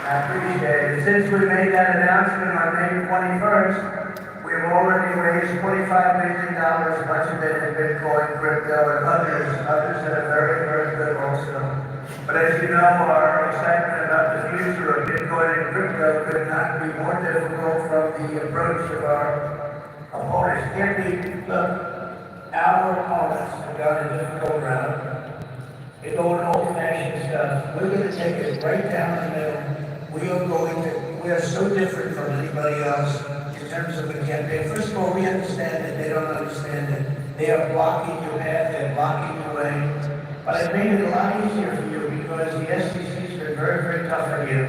I appreciate it. Since we we made that announcement on May 21st, we've already raised $25 million, much of it in Bitcoin, crypto, and others that are very, very good also. But as you know, our excitement about the future of Bitcoin and crypto could not be more difficult from the approach of our opponents. Look, our opponents have gone a difficult route. They're going old-fashioned stuff. We're going to take it right down the middle. We are so different from anybody else in terms of the campaign. First of all, we understand it. They don't understand it. They are blocking your path. They're blocking your way. But I made it a lot easier for you because the SEC's been very, very tough on you.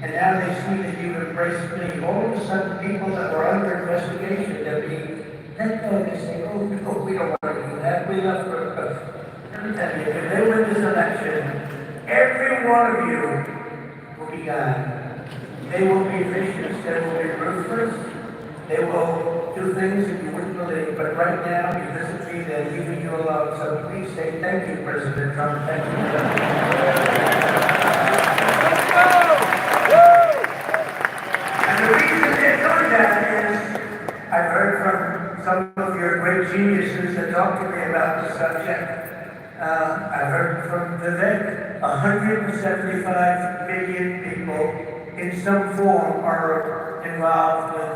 And now they see that you've embraced me. All of a sudden, people that were under investigation, they're being let go. They say, oh, no, we don't want to do that. We love crypto. Let me tell you, if they win this election, every one of you will be gone. They will be vicious, they will be ruthless, they will do things that you wouldn't believe, but right now, you visit me, they're leaving you alone, so please say thank you, President Trump, thank you. And the reason they're doing that is, I've heard from some of your great geniuses that talk to me about the subject. I've heard from Vivek, 175 million people in some form are involved with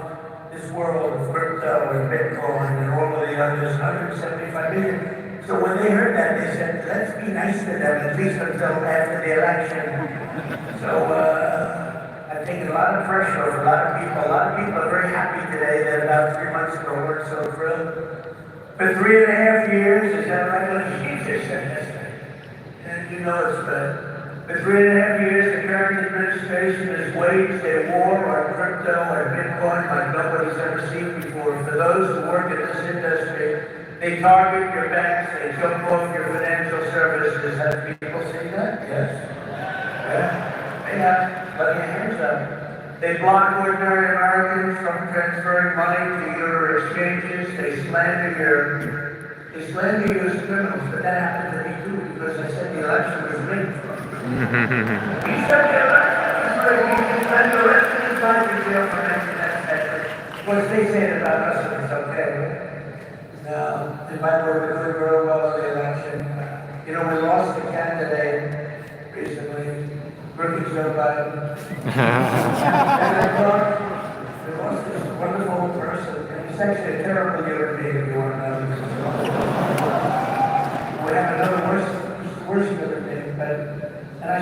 this world of crypto and Bitcoin and all of the others, 175 million. So when they heard that, they said, let's be nice to them, at least until after the election. So I've taken a lot of pressure off a lot of people. A lot of people are very happy today that about 3 months ago weren't so thrilled. For 3.5 years, is that right? And you know it's bad. For 3.5 years, the current administration has waged a war on crypto and Bitcoin like nobody's ever seen before. For those who work in this industry, they target your banks, they jump off your financial services. Have people seen that? Yes. Yeah. They have. Put your hands up. They block ordinary Americans from transferring money to your exchanges. They slander you as criminals, but that happened to me too because I said the election was rigged. He said the election was rigged. He can spend the rest of his life in jail for mentioning that. What they said about us is okay. Now, in my word, we're doing real well in the election. You know, we lost a candidate recently, Rookie Joe Biden. And I thought, we lost this wonderful person. He's actually a terrible human being, if you want to know. We have another worse human being, but and I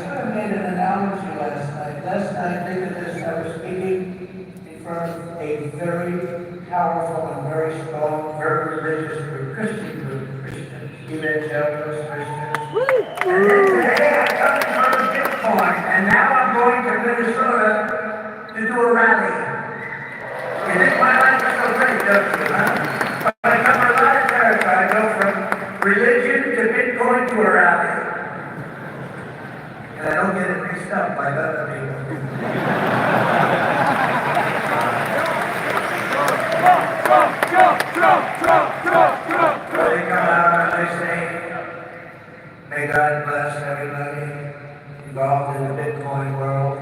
sort of made an analogy last night. Last night, think of this, I was speaking in front of a very powerful and very strong, very religious group, Christians, evangelicals, Christians. And then today I'm coming from Bitcoin, and now I'm going to Minnesota to do a rally. You think my life is so great, don't you, huh? But I cover a lot of territory. I go from religion to Bitcoin to a rally. And I don't get it mixed up like other people. They come out and they say, may God bless everybody involved in the Bitcoin world.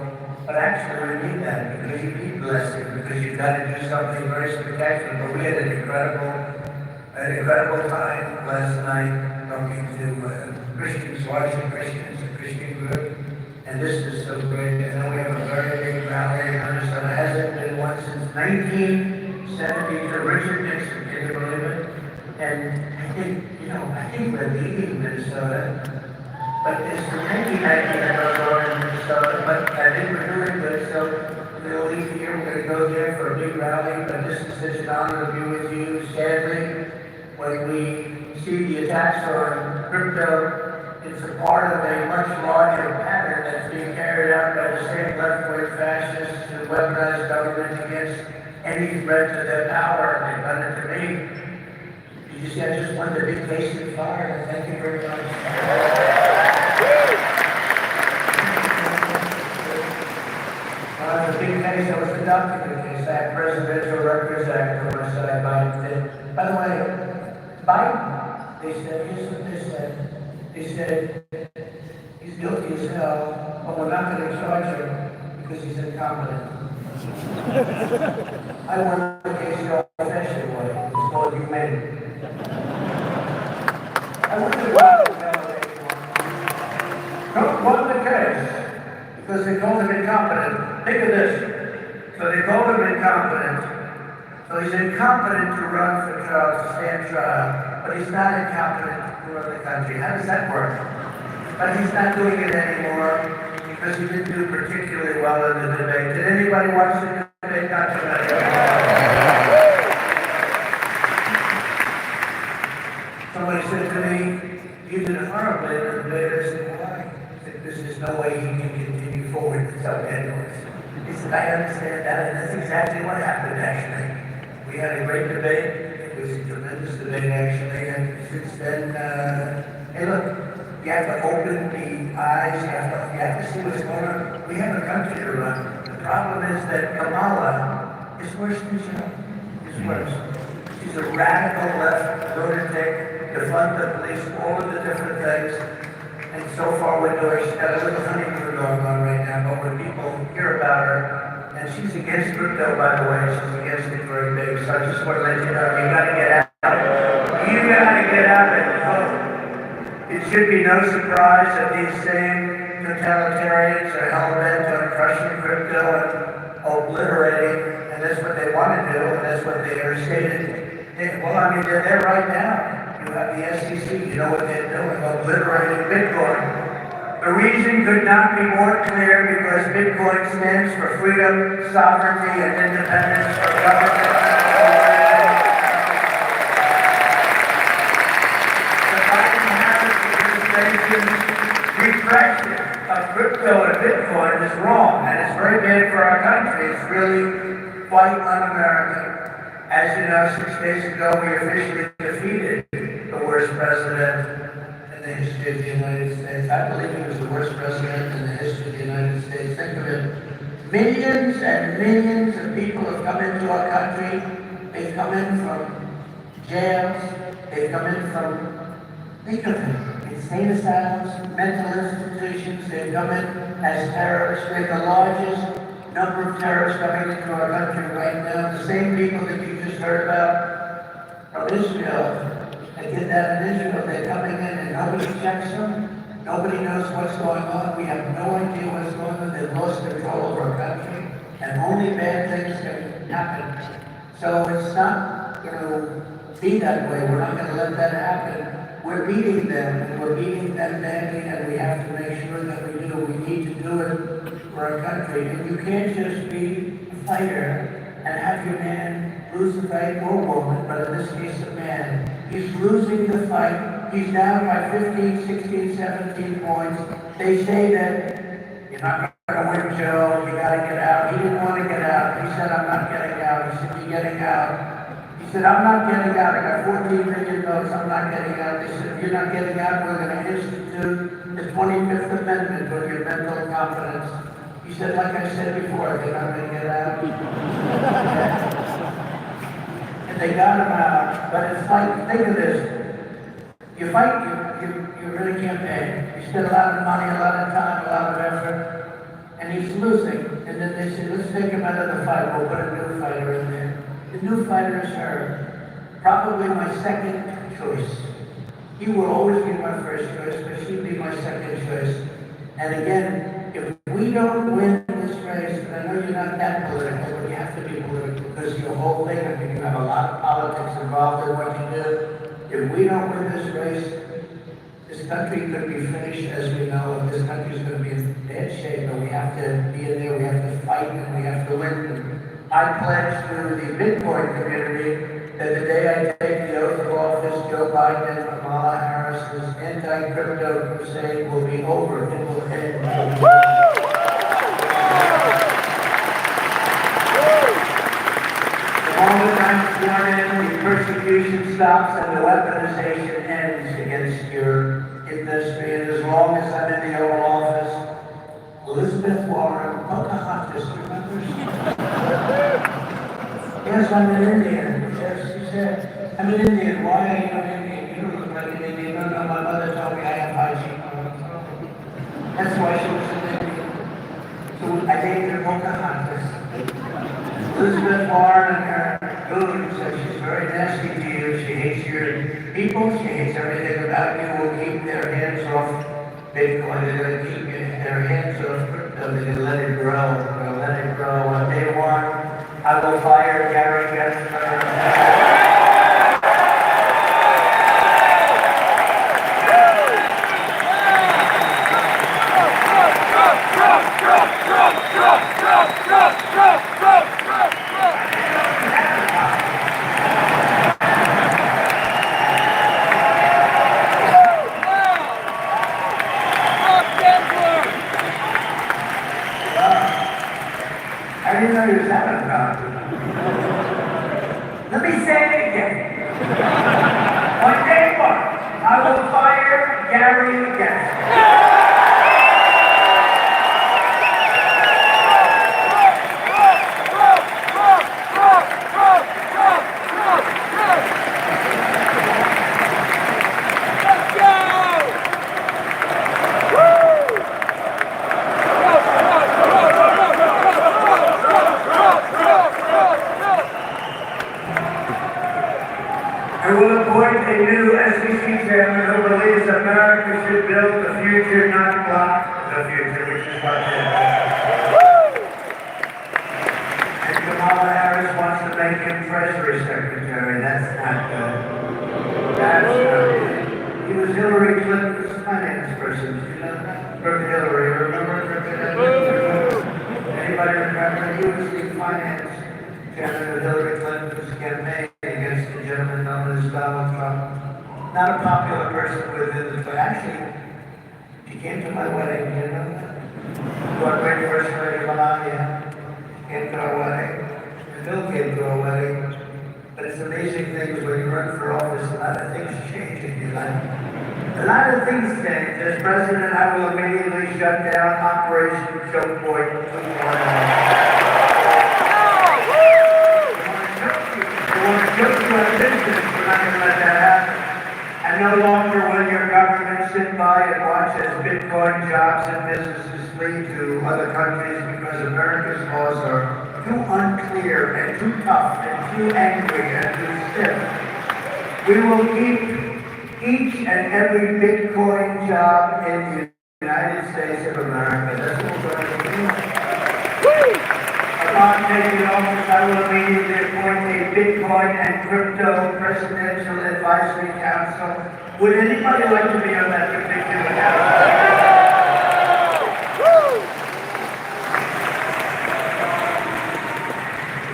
But actually we need that because you need blessing, because you've got to do something very spectacular. But we had an incredible time last night talking to Christians, watching Christians, a Christian group. And this is so great. And then we have a very big rally in Minnesota. It hasn't been one since 1970 to Richard Nixon. Can you believe it? And I think we're leaving Minnesota. But it's the 1990 that we're going in Minnesota. But I think we're doing good. So we'll leave here. We're going to go there for a big rally. But this is such an honor to be with you. Sadly, when we see the attacks on crypto, it's a part of a much larger pattern that's being carried out by the same left-wing fascists who weaponize government against any threat to their power. They've done it to me. You see, I just wanted a big case of fire. Thank you very much. The big case, I was conducting the case. I had Presidential Records Act on my side. Biden did. By the way, Biden, they said, here's what they said. They said, he's guilty as hell, but we're not going to charge him because he's incompetent. I won the case the old-fashioned way. It's called humane. I went to the Trump won the case because they called him incompetent. Think of this. So they called him incompetent. So he's incompetent to run for trial, to stand trial, but he's not incompetent to run the country. How does that work? But he's not doing it anymore because he didn't do particularly well in the debate. Did anybody watch the debate? Not tonight. Somebody said to me, you did horribly in the debate. I said, why? I said, there's no way he can continue forward without anyways. He said, I understand that, and that's exactly what happened, actually. We had a great debate. It was a tremendous debate, actually, and since then, hey, look, you have to open the eyes, you have to see what's going on. We have a country to run. The problem is that Kamala is worse than Trump. Is worse. She's a radical left lunatic, defund the police, all of the different things. And so far we're doing, she's got a little honeymoon going on right now, but when people hear about her, and she's against crypto, by the way, she's against it very big, so I just want to let you know, you gotta get out. You gotta get out and vote. It should be no surprise that these same totalitarians are hell-bent on crushing crypto and obliterating, and that's what they want to do, and that's what they are stated. Well, I mean, they're there right now. You have the SEC, you know what they're doing, obliterating Bitcoin. The reason could not be more clear because Bitcoin stands for freedom, sovereignty, and independence from government. The Biden-Harris administration's repression of crypto and Bitcoin is wrong, and it's very bad for our country. It's really quite un-American. As you know, 6 days ago, we officially defeated the worst president in the history of the United States. I believe he was the worst president in the history of the United States. Think of it. Millions and millions of people have come into our country. They've come in from jails. They've come in from, think of it, insane asylums, mental institutions. They've come in as terrorists. We're the largest number of terrorists coming into our country right now. The same people that you just heard about from Israel. They get that in Israel, they're coming in and nobody checks them. Nobody knows what's going on. We have no idea what's going on. They've lost control of our country. And only bad things can happen. So it's not going to be that way. We're not going to let that happen. We're beating them, and we're beating them badly, and we have to make sure that we do. We need to do it for our country. And you can't just be a fighter and have your man lose the fight, or woman, but in this case a man. He's losing the fight. He's down by 15, 16, 17 points. They say that you're not going to win, Joe. You got to get out. He didn't want to get out. He said, I'm not getting out. He said, you're getting out. He said, I'm not getting out. I got 14 million votes. I'm not getting out. They said, if you're not getting out, we're going to institute the 25th Amendment with your mental confidence. He said, like I said before, they're not going to get out. And they got him out. But it's like, think of this. You fight, you really campaign. You spend a lot of money, a lot of time, a lot of effort, and he's losing. And then they say, let's take him out of the fight. We'll put a new fighter in there. The new fighter is her. Probably my second choice. He will always be my first choice, but she'll be my second choice. And again, if we don't win this race, and I know you're not that political, but you have to be political because your whole thing, I mean, you have a lot of politics involved in what you do. If we don't win this race, this country could be finished as we know, and this country is going to be in bad shape, but we have to be in there, we have to fight, and we have to win. I pledge to the Bitcoin community that the day I take the oath of office, Joe Biden and Kamala Harris's anti-crypto crusade will be over. It will end. The moment I'm sworn in, the persecution stops and the weaponization ends against your industry. And as long as I'm in the Oval Office, Elizabeth Warren, Pocahontas, remember? Yes, I'm an Indian. Yes, she said, I'm an Indian. Why are you an Indian? You don't look like an Indian. No, my mother told me I have high cheekbones. That's why she was an Indian. So I named her Pocahontas. Elizabeth Warren and her guru said she's very nasty to you. She hates your people. She hates everything about you. Will keep their hands off Bitcoin. They're going to keep their hands off crypto. They're going to let it grow. They're going to let it grow. On day one, I will fire Gary Gensler. I didn't know he was having a problem. Let me say it again. On day one, I will fire Gary Gensler. I will appoint a new SEC chairman who believes America should build the future, not block the future, which is what it is. And Kamala Harris wants to make him Treasury Secretary. That's not good. That's not good. He was Hillary Clinton's finance person. You know that? From Hillary, remember? Anybody remember? He was the finance chairman of Hillary Clinton's campaign against the gentleman known as Donald Trump. Not a popular person within the, but actually, he came to my wedding, you know that? Our great First Lady Melania came to our wedding. And Bill came to our wedding. But it's amazing things when you run for office, a lot of things change in your life. A lot of things change. As president, I will immediately shut down Operation Choke Point 2.0. And no longer will your government sit by and watch as Bitcoin jobs and businesses flee to other countries because America's laws are too unclear and too tough and too angry and too stiff. We will keep each and every Bitcoin job in the United States of America. That's what we're going to do. Upon taking office, I will immediately appoint a Bitcoin and Crypto Presidential Advisory Council. Would anybody like to be on that particular council?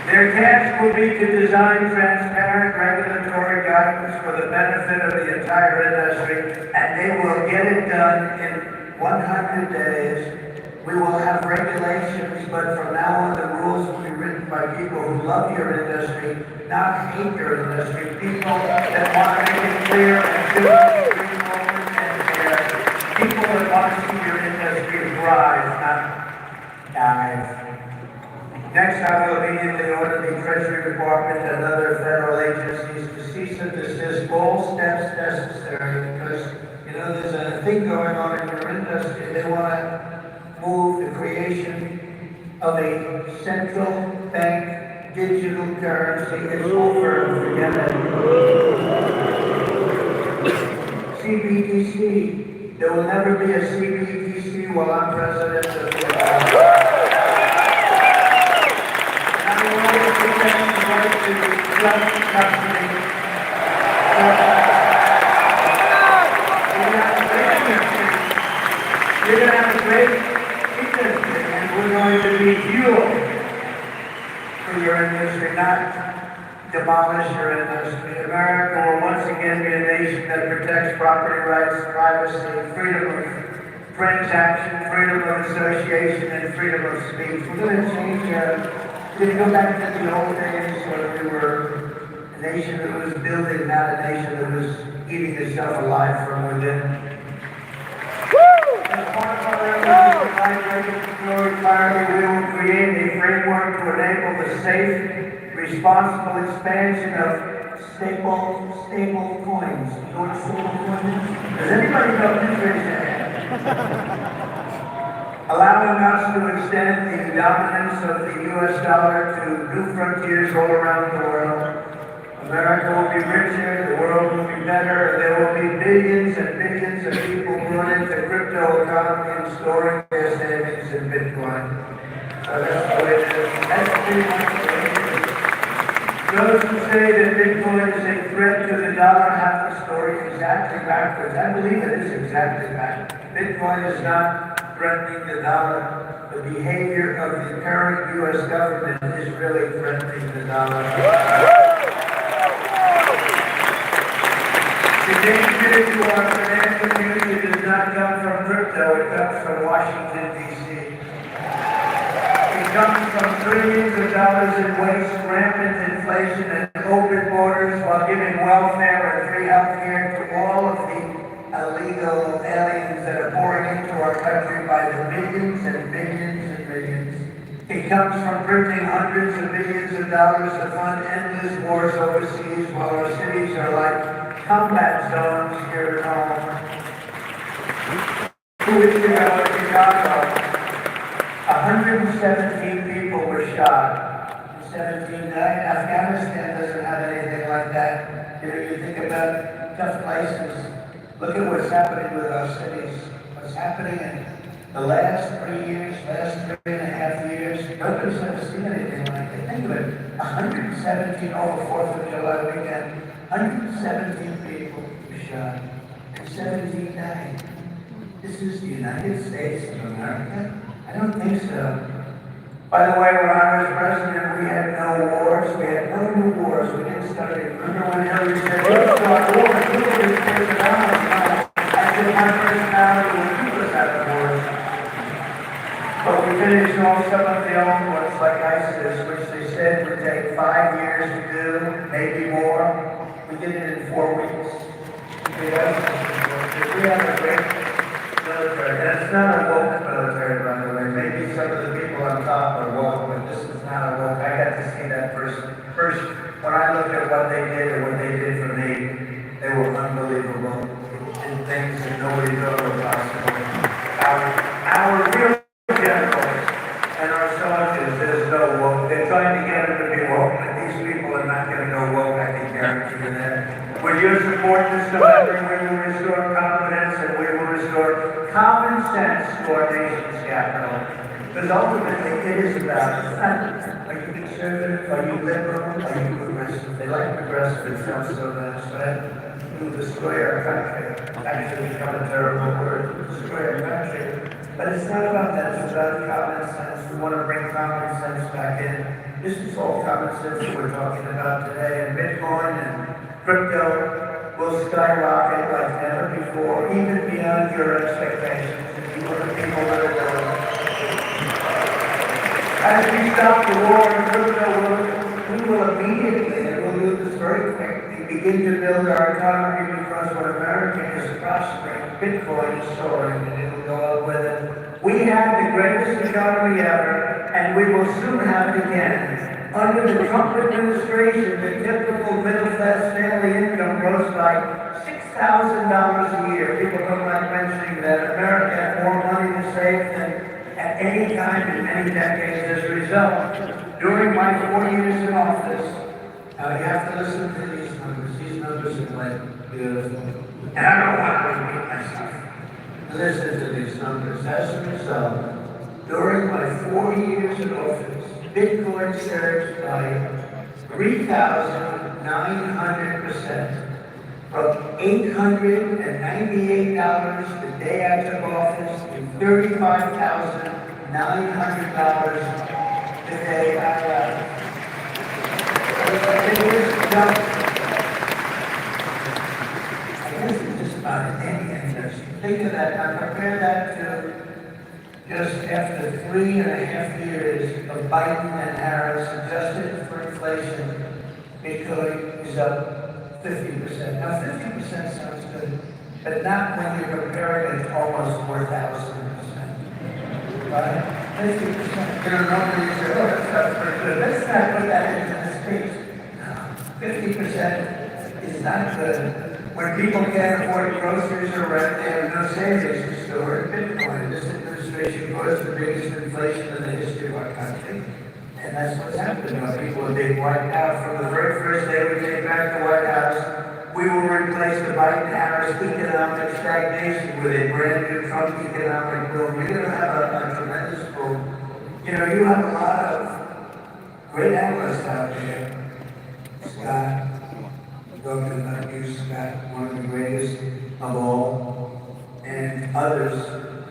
Their task will be to design transparent regulatory guidance for the benefit of the entire industry, and they will get it done in 100 days. We will have regulations, but from now on the rules will be written by people who love your industry, not hate your industry. People that want to make it clear and simple, straightforward, and fair. People that want to see your industry thrive, not dive. Next, I will immediately order the Treasury Department and other federal agencies to cease and desist all steps necessary because, you know, there's a thing going on in your industry. They want to move the creation of a central bank digital currency. It's over. Forget it. CBDC. There will never be a CBDC while I'm president of the United States. You're going to have a great industry, and we're going to be fuel for your industry, not demolish your industry. America will once again be a nation that protects property rights, privacy, freedom of transaction, freedom of association, and freedom of speech. We're going to change we're going to go back to the old days when we were a nation that was building, not a nation that was eating itself alive from within. As part of our regulatory clarity, we will create a framework to enable the safe, responsible expansion of stable coins. You know what stable coin is? Does anybody know this? Raise their hand. allowing us to extend the dominance of the U.S. dollar to new frontiers all around the world. America will be richer, the world will be better, and there will be billions and billions of people brought into crypto economy and storing their savings in Bitcoin. So that's the way it is. That's pretty much the way it is. Those who say that Bitcoin is a threat to the dollar have the story exactly backwards. I believe it is exactly backwards. Bitcoin is not threatening the dollar. The behavior of the current U.S. government is really threatening the dollar. The danger to our financial community does not come from crypto, it comes from Washington, D.C. It comes from trillions of dollars in waste, rampant inflation, and open borders while giving welfare and free health care to all of the illegal aliens that are pouring into our country by the millions and millions and millions. It comes from printing hundreds of millions of dollars to fund endless wars overseas while our cities are like combat zones here at home. 2 weeks ago in Chicago, 117 people were shot. 17 died. Afghanistan doesn't have anything like that. You think about tough places. Look at what's happening with our cities. What's happening in the last 3 years, last 3.5 years. Nobody's ever seen anything like it. Think of it. 117 over 4th of July weekend. 117 people were shot. And 17 died. This is the United States of America? I don't think so. By the way, when I was president, we had no wars. We had no new wars. We didn't start it. Remember when Hillary said, let's start wars? Look at his personality. I said, my personality will keep us out of wars. But we finished off some of the old ones, like ISIS, which they said would take 5 years to do, maybe more. We did it in 4 weeks. We have a great military. And it's not a woke military, by the way. Maybe some of the people on top are woke, but this is not a woke. I got to see that first. When I looked at what they did and what they did for me, they were unbelievable. And things that nobody thought were possible. Our real generals and our soldiers, there's no woke. They're trying to get them to be woke, but these people are not going to go woke, I can guarantee you that. With your support this November, we will restore confidence and we will restore common sense to our nation's capital. Because ultimately, it is about, are you conservative, are you liberal, are you progressive? They like progressive, it sounds so nice, right? To destroy our country. Actually become a terrible word, to destroy our country. But it's not about that, it's about common sense. We want to bring common sense back in. This is all common sense that we're talking about today, and Bitcoin and crypto will skyrocket like never before, even beyond your expectations. If you are the people that are doing it. As we stop the war in crypto, we will immediately, and we'll do this very quickly, begin to build our economy because when America is prospering, Bitcoin is soaring, and it'll go up with it. We have the greatest economy ever, and we will soon have it again. Under the Trump administration, the typical middle-class family income rose by $6,000 a year. People don't like mentioning that. America had more money to save than at any time in many decades as a result. During my 4 years in office, you have to listen to these numbers. These numbers are like beautiful. And I don't want to repeat myself. Listen to these numbers. As a result, during my 4 years in office, Bitcoin surged by 3,900%, from $898 the day I took office to $35,900 the day I left. I guess it's just about any interest. Think of that. Now compare that to just after 3.5 years of Biden and Harris, adjusted for inflation, Bitcoin is up 50%. Now 50% sounds good, but not when you're comparing it to almost 4,000%. Right? 50%. You know, nobody says, oh, that's pretty good. Let's not put that into the speech. No, 50% is not good. When people can't afford groceries or rent, they have no savings to store in Bitcoin. This administration administration caused the biggest inflation in the history of our country. And that's what's happened. People are being wiped out. From the very first day we came back to the White House, we will replace the Biden-Harris economic stagnation with a brand new Trump economic boom. You're going to have a tremendous boom. You know, you have a lot of great analysts out there. Scott, talking about you, Scott, one of the greatest of all, and others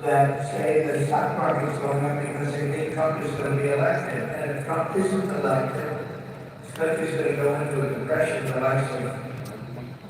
that say the stock market's going up because they think Trump is going to be elected. And if Trump isn't elected, this country's going to go into a depression the likes of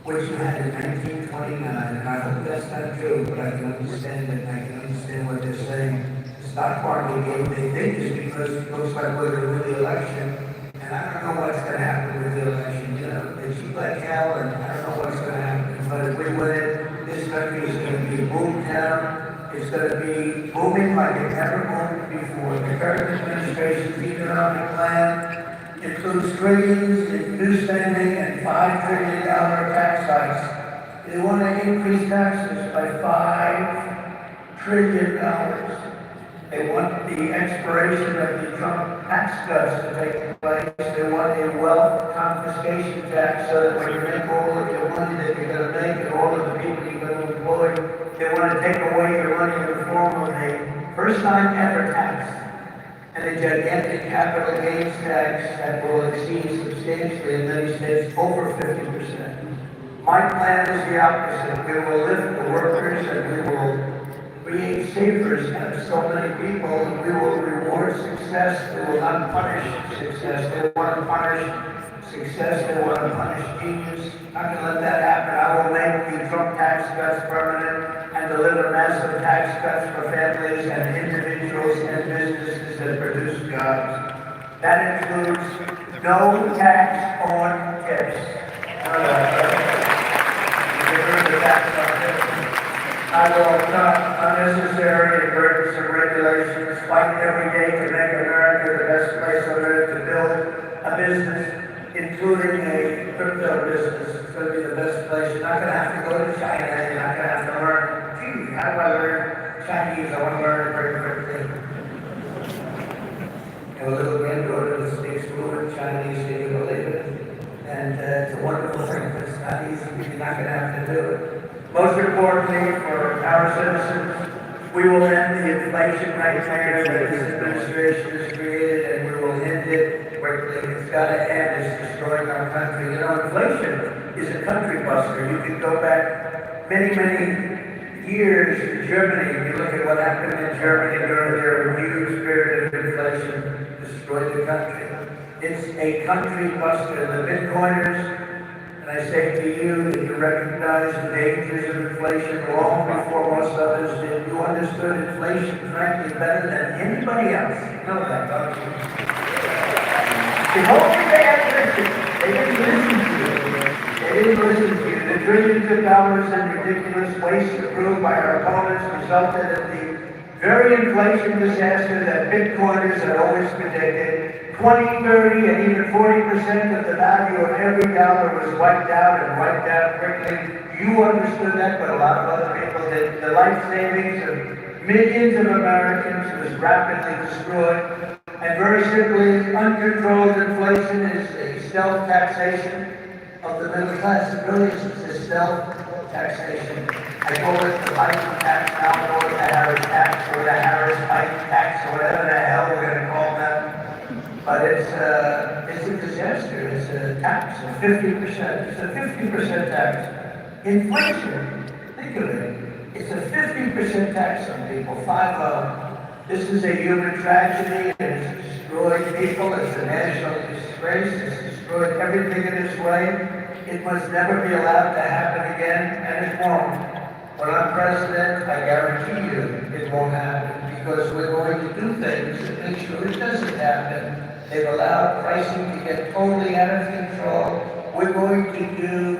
which you had in 1929. And I hope that's not true, but I can understand it. I can understand what they're saying. The stock market game they think is because it looks like we're going to win the election. And I don't know what's going to happen with the election. You know, they cheat like hell, and I don't know what's going to happen. But if we win it, this country is going to be a boom town. It's going to be booming like it never boomed before. The current administration's economic plan includes trillions in new spending and $5 trillion tax hikes. They want to increase taxes by $5 trillion. They want the expiration of the Trump tax cuts to take place. They want a wealth confiscation tax so that when you make all of your money that you're going to make and all of the people you're going to employ, they want to take away your money in the form of a first-time ever tax and a gigantic capital gains tax that will exceed substantially in many states over 50%. My plan is the opposite. We will lift the workers and we will create savers out of so many people, and we will reward success. We will not punish success. They want to punish success. They want to punish genius. I'm not going to let that happen. I will make the Trump tax cuts permanent and deliver massive tax cuts for families and individuals and businesses that produce jobs. That includes no tax on tips. I will cut unnecessary and burdensome regulations, fight every day to make America the best place on earth to build a business, including a crypto business. It's going to be the best place. You're not going to have to go to China. You're not going to have to learn, gee, how do I learn Chinese? I want to learn it very quickly. I have a little granddaughter that speaks fluent Chinese, can you believe it? And it's a wonderful thing, but it's not easy. You're not going to have to do it. Most importantly, for our citizens, we will end the inflation nightmare that this administration has created, and we will end it quickly. It's got to end. It's destroying our country. You know, inflation is a country buster. You can go back many, many years to Germany. You look at what happened in Germany during their huge period of inflation, destroyed the country. It's a country buster. The Bitcoiners, and I say to you that you recognize the dangers of inflation long before most others did. You understood inflation, frankly, better than anybody else. You know that, don't you? If only they had listened. They didn't listen to you. They didn't listen to you. The trillions of dollars in ridiculous waste approved by our opponents resulted in the very inflation disaster that Bitcoiners had always predicted. 20, 30, and even 40% of the value of every dollar was wiped out and wiped out quickly. You understood that, but a lot of other people did. The life savings of millions of Americans was rapidly destroyed. And very simply, uncontrolled inflation is a self-taxation of the middle class. It really is a self-taxation. I call it the Biden tax, now I call it the Harris tax, or the Harris-Biden tax, or whatever the hell we're going to call them. But it's a disaster. It's a tax of 50%. It's a 50% tax. Inflation, think of it. It's a 50% tax on people, 5-0. This is a human tragedy. It's destroyed people. It's a national disgrace. It's destroyed everything in its way. It must never be allowed to happen again, and it won't. When I'm president, I guarantee you it won't happen because we're going to do things to make sure it doesn't happen. They've allowed pricing to get totally out of control. We're going to do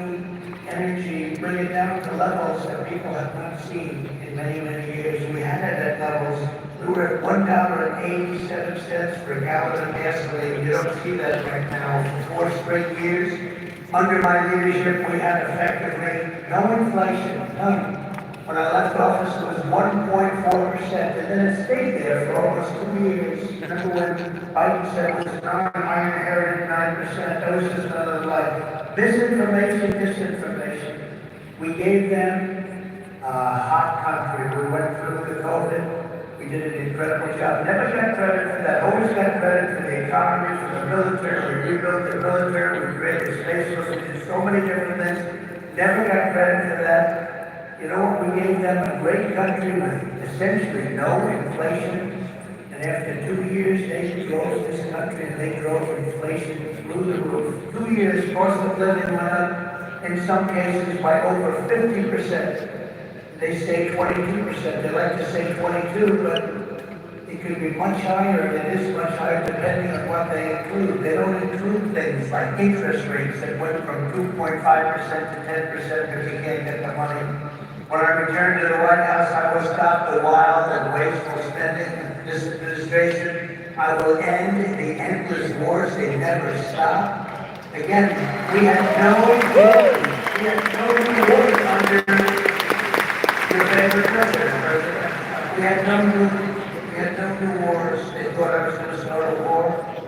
energy, bring it down to levels that people have not seen in many, many years. We had it at levels. We were at $1.87 per gallon of gasoline. You don't see that right now. For 4 straight years, under my leadership, we had effectively no inflation, none. When I left office, it was 1.4%, and then it stayed there for almost 2 years. Remember when Biden said it was 9, I inherited 9%, that was just another life. Misinformation. We gave them a hot country. We went through the COVID. We did an incredible job. Never got credit for that. Always got credit for the economy, for the military. We rebuilt the military. We created space force. We did so many different things. Never got credit for that. You know what? We gave them a great country with essentially no inflation. And after 2 years, they drove this country and they drove inflation through the roof. 2 years, cost of living went up, in some cases by over 50%. They say 22%. They like to say 22, but it could be much higher, and it is much higher depending on what they include. They don't include things like interest rates that went from 2.5% to 10% because you can't get the money. When I returned to the White House, I will stop the wild and wasteful spending of this administration. I will end the endless wars. They never stop. Again, we had no wars. We had no wars under your favorite president. We had no new wars. They thought I was going to start a war.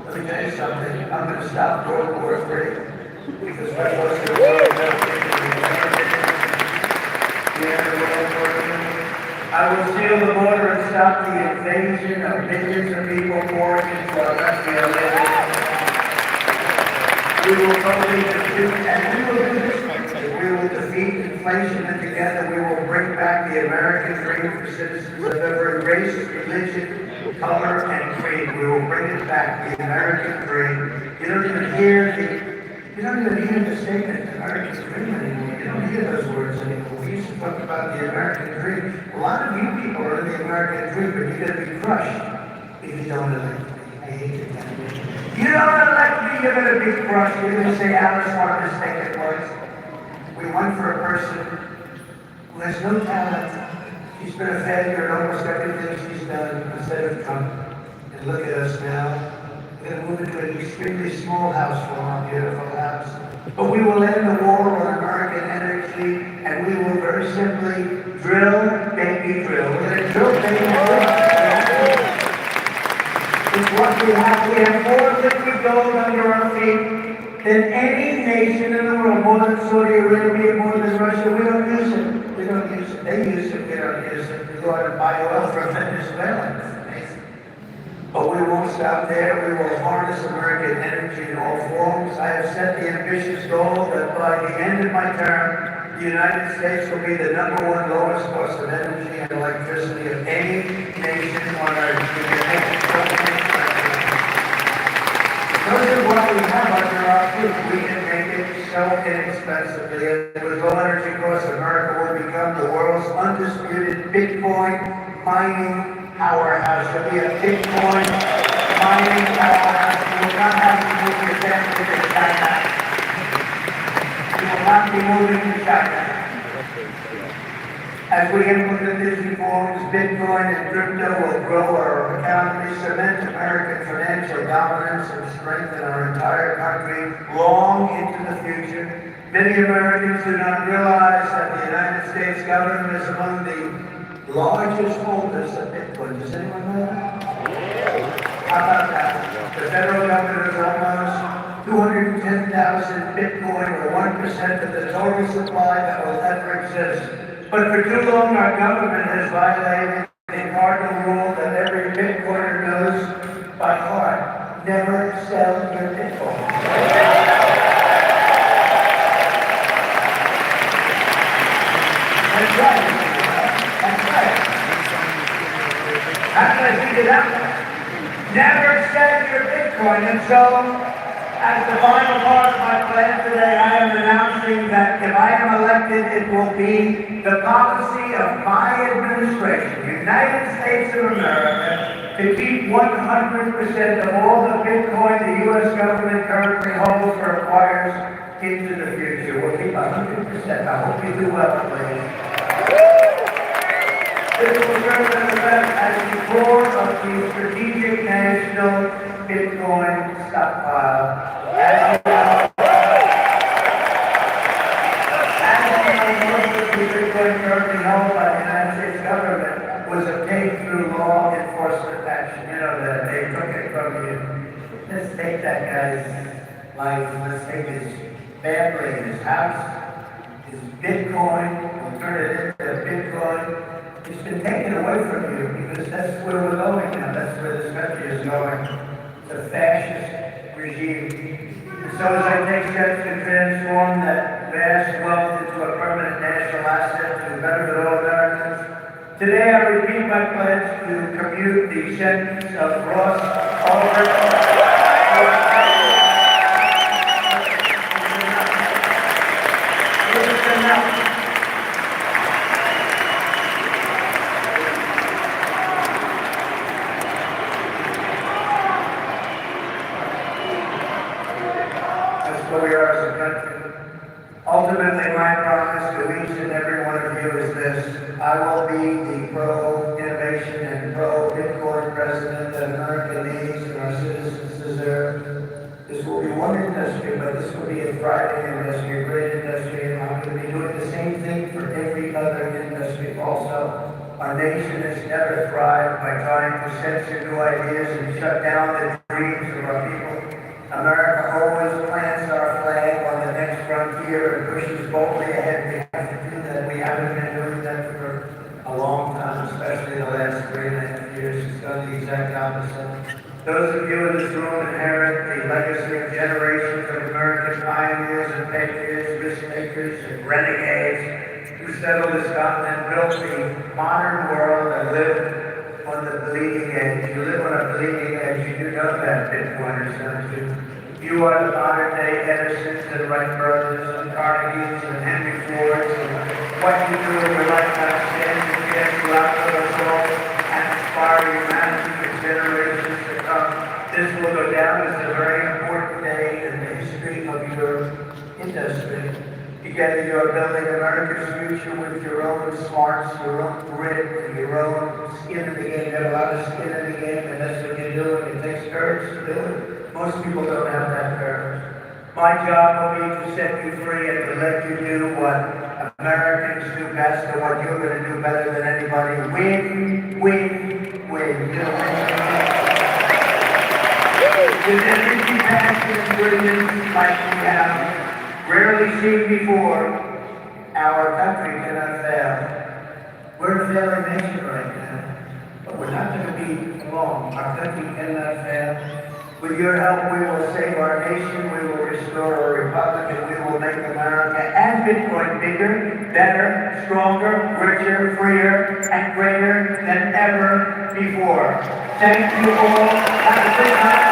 Let me tell you something. I'm going to stop World War III because that was the war. I will seal the border and stop the invasion of millions of people pouring into our country. We will totally defeat, and we will do this. We will defeat inflation, and together we will bring back the American dream for citizens of every race, religion, color, and creed. We will bring it back, the American dream. You don't even hear the statement, American dream anymore. You don't hear those words anymore. We used to talk about the American dream. A lot of you people are in the American dream, but you're going to be crushed if you don't elect me. I hate it. You don't elect me, you're going to be crushed. You're going to say Alice wanted to take it place. We went for a person who has no talent. She's been a failure in almost everything she's done instead of Trump. And look at us now. We're going to move into an extremely small house for our beautiful house. But we will end the war on American energy, and we will very simply drill, baby, drill. We're going to drill, baby, drill. It's what we have. We have more liquid gold under our feet than any nation in the world, more than Saudi Arabia, more than Russia. We don't use it. We don't use it. They use it. We don't use it. We go out and buy oil from Venezuela. But we won't stop there. We will harness American energy in all forms. I have set the ambitious goal that by the end of my term, the United States will be the #1 lowest cost of energy and electricity of any nation on earth. We can make it so because of what we have under our feet, we can make it so inexpensively. And with low energy costs, America will become the world's undisputed Bitcoin mining powerhouse. There'll be a Bitcoin mining powerhouse. You will not have to move your family to China. You will not be moving to China. As we implement these reforms, Bitcoin and crypto will grow our economy, cement American financial dominance, and strengthen our entire country long into the future. Many Americans do not realize that the United States government is among the largest holders of Bitcoin. Does anyone know that? How about that? The federal government is almost 210,000 Bitcoin, or 1% of the total supply that will ever exist. But for too long, our government has violated the cardinal rule that every Bitcoiner knows by heart: never sell your Bitcoin. That's right. That's right. How can I figure that out? Never sell your Bitcoin. And so, as the final part of my plan today, I am announcing that if I am elected, it will be the policy of my administration, United States of America, to keep 100% of all the Bitcoin the U.S. government currently holds or acquires into the future. We'll keep 100%. I hope you do well, please. This will serve as the core of the strategic national Bitcoin stockpile. As you know, most of the Bitcoin currently held by was obtained through law enforcement action. You know that they took it from you. Let's take that guy's life. Let's take his family, his house, his Bitcoin. We'll turn it into Bitcoin. It's been taken away from you because that's where we're going now. That's where this country is going. It's a fascist regime. And so as I take steps to transform that vast wealth into a permanent national asset to benefit all Americans, today I repeat my pledge to commute the sentence of Ross Ulbricht. We are as a country. Ultimately, my promise to each and every one of you is this: I will be the pro-innovation and pro-Bitcoin president that America needs and our citizens deserve. This will be one industry, but this will be a thriving industry, a great industry, and I'm going to be doing the same thing for every other industry also. Our nation has never thrived by trying to censor new ideas and shut down the dreams of our people. America always plants our flag on the next frontier and pushes boldly ahead. We have to do that. We haven't been doing that for a long time, especially the last 3.5 years. It's done the exact opposite. Those of you in this room inherit the legacy of generations of American pioneers and patriots, risk takers, and renegades who settled this continent, built the modern world, and lived on the bleeding edge. You live on a bleeding edge. You know that, Bitcoiners, don't you? You are the modern-day Edisons and Wright brothers and Carnegies and Henry Fords, and what you do in your lifetime stands a chance to outlive us all and inspire humanity for generations to come. This will go down as a very important day in the history of your industry. Together you are building America's future with your own smarts, your own grit, and your own skin in the game. You have a lot of skin in the game, and that's what you're doing. It takes courage to do it. Most people don't have that courage. My job will be to set you free and to let you do what Americans do best and what you're going to do better than anybody. Win, win, win. You know, with energy, passion, and brilliance like we have rarely seen before, our country cannot fail. We're a failing nation right now, but we're not going to be alone. Our country cannot fail. With your help, we will save our nation, we will restore our republic, and we will make America and Bitcoin bigger, better, stronger, richer, freer, and greater than ever before. Thank you all. Have a good night.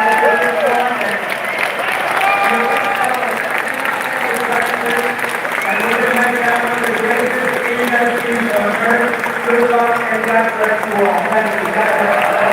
And we're going to make that one of the greatest industries on earth. Good luck and God bless you all. Thank you. God bless you.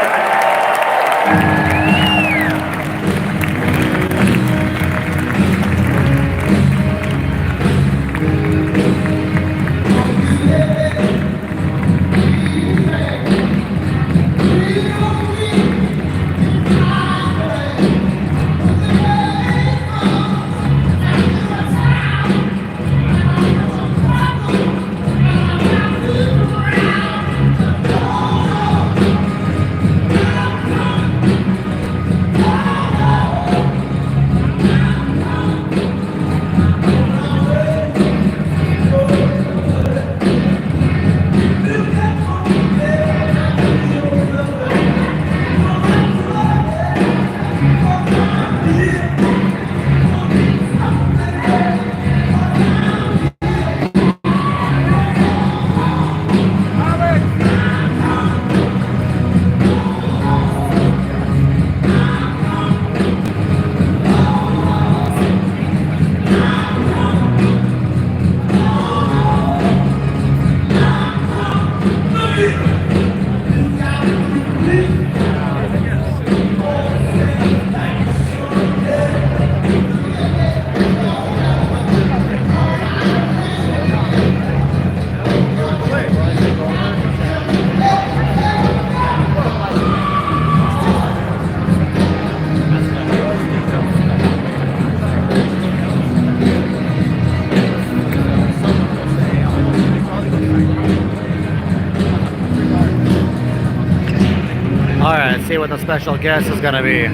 Alright, see what the special guest is gonna be.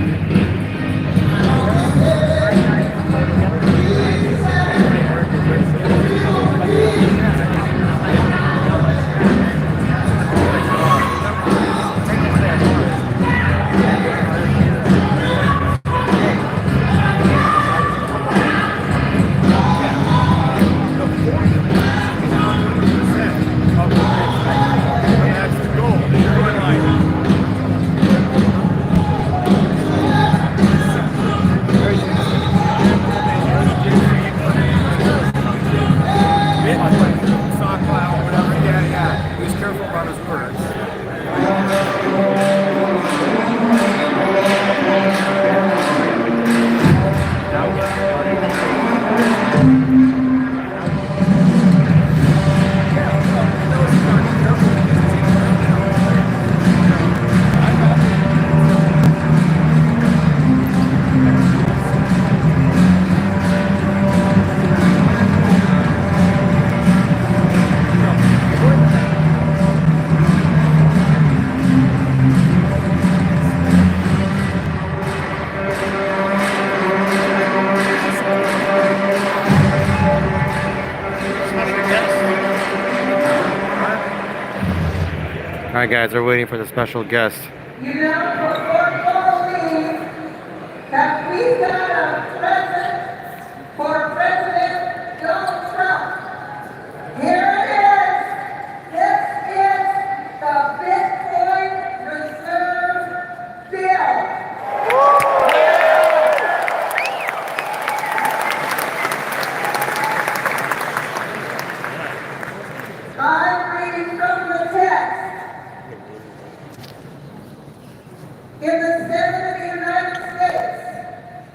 Alright guys, we're waiting for the special guest. You know, before believe that we got a present for President Donald Trump. Here it is. This is the Bitcoin Reserve Bill. I'm reading from the text. In the Senate of the United States,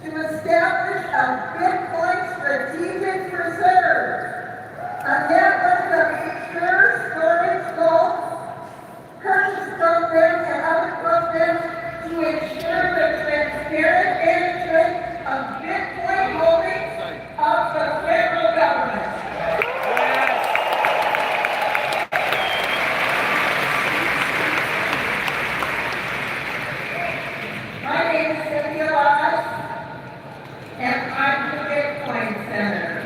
to establish a Bitcoin strategic reserve, a network of secure storage vaults, purchase programs, and other programs to ensure the transparent management of Bitcoin holdings of the federal government. My name is Cynthia Lodge, and I'm the Bitcoin Senator.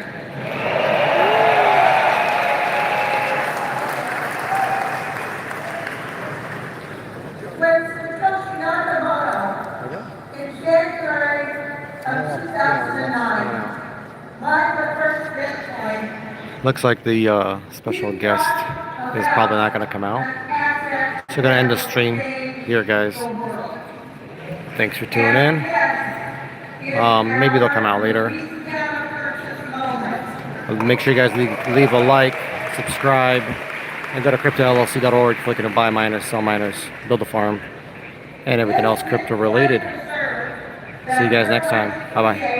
When Satoshi Nakamoto, in January of 2009, mined the first Bitcoin, Looks like the special guest is probably not gonna come out. So we're gonna end the stream here, guys. Thanks for tuning in. Maybe they'll come out later. Make sure you guys leave a like, subscribe, and go to cryptollc.org if looking to buy miners, sell miners, build a farm, and everything else crypto related. See you guys next time. Bye bye.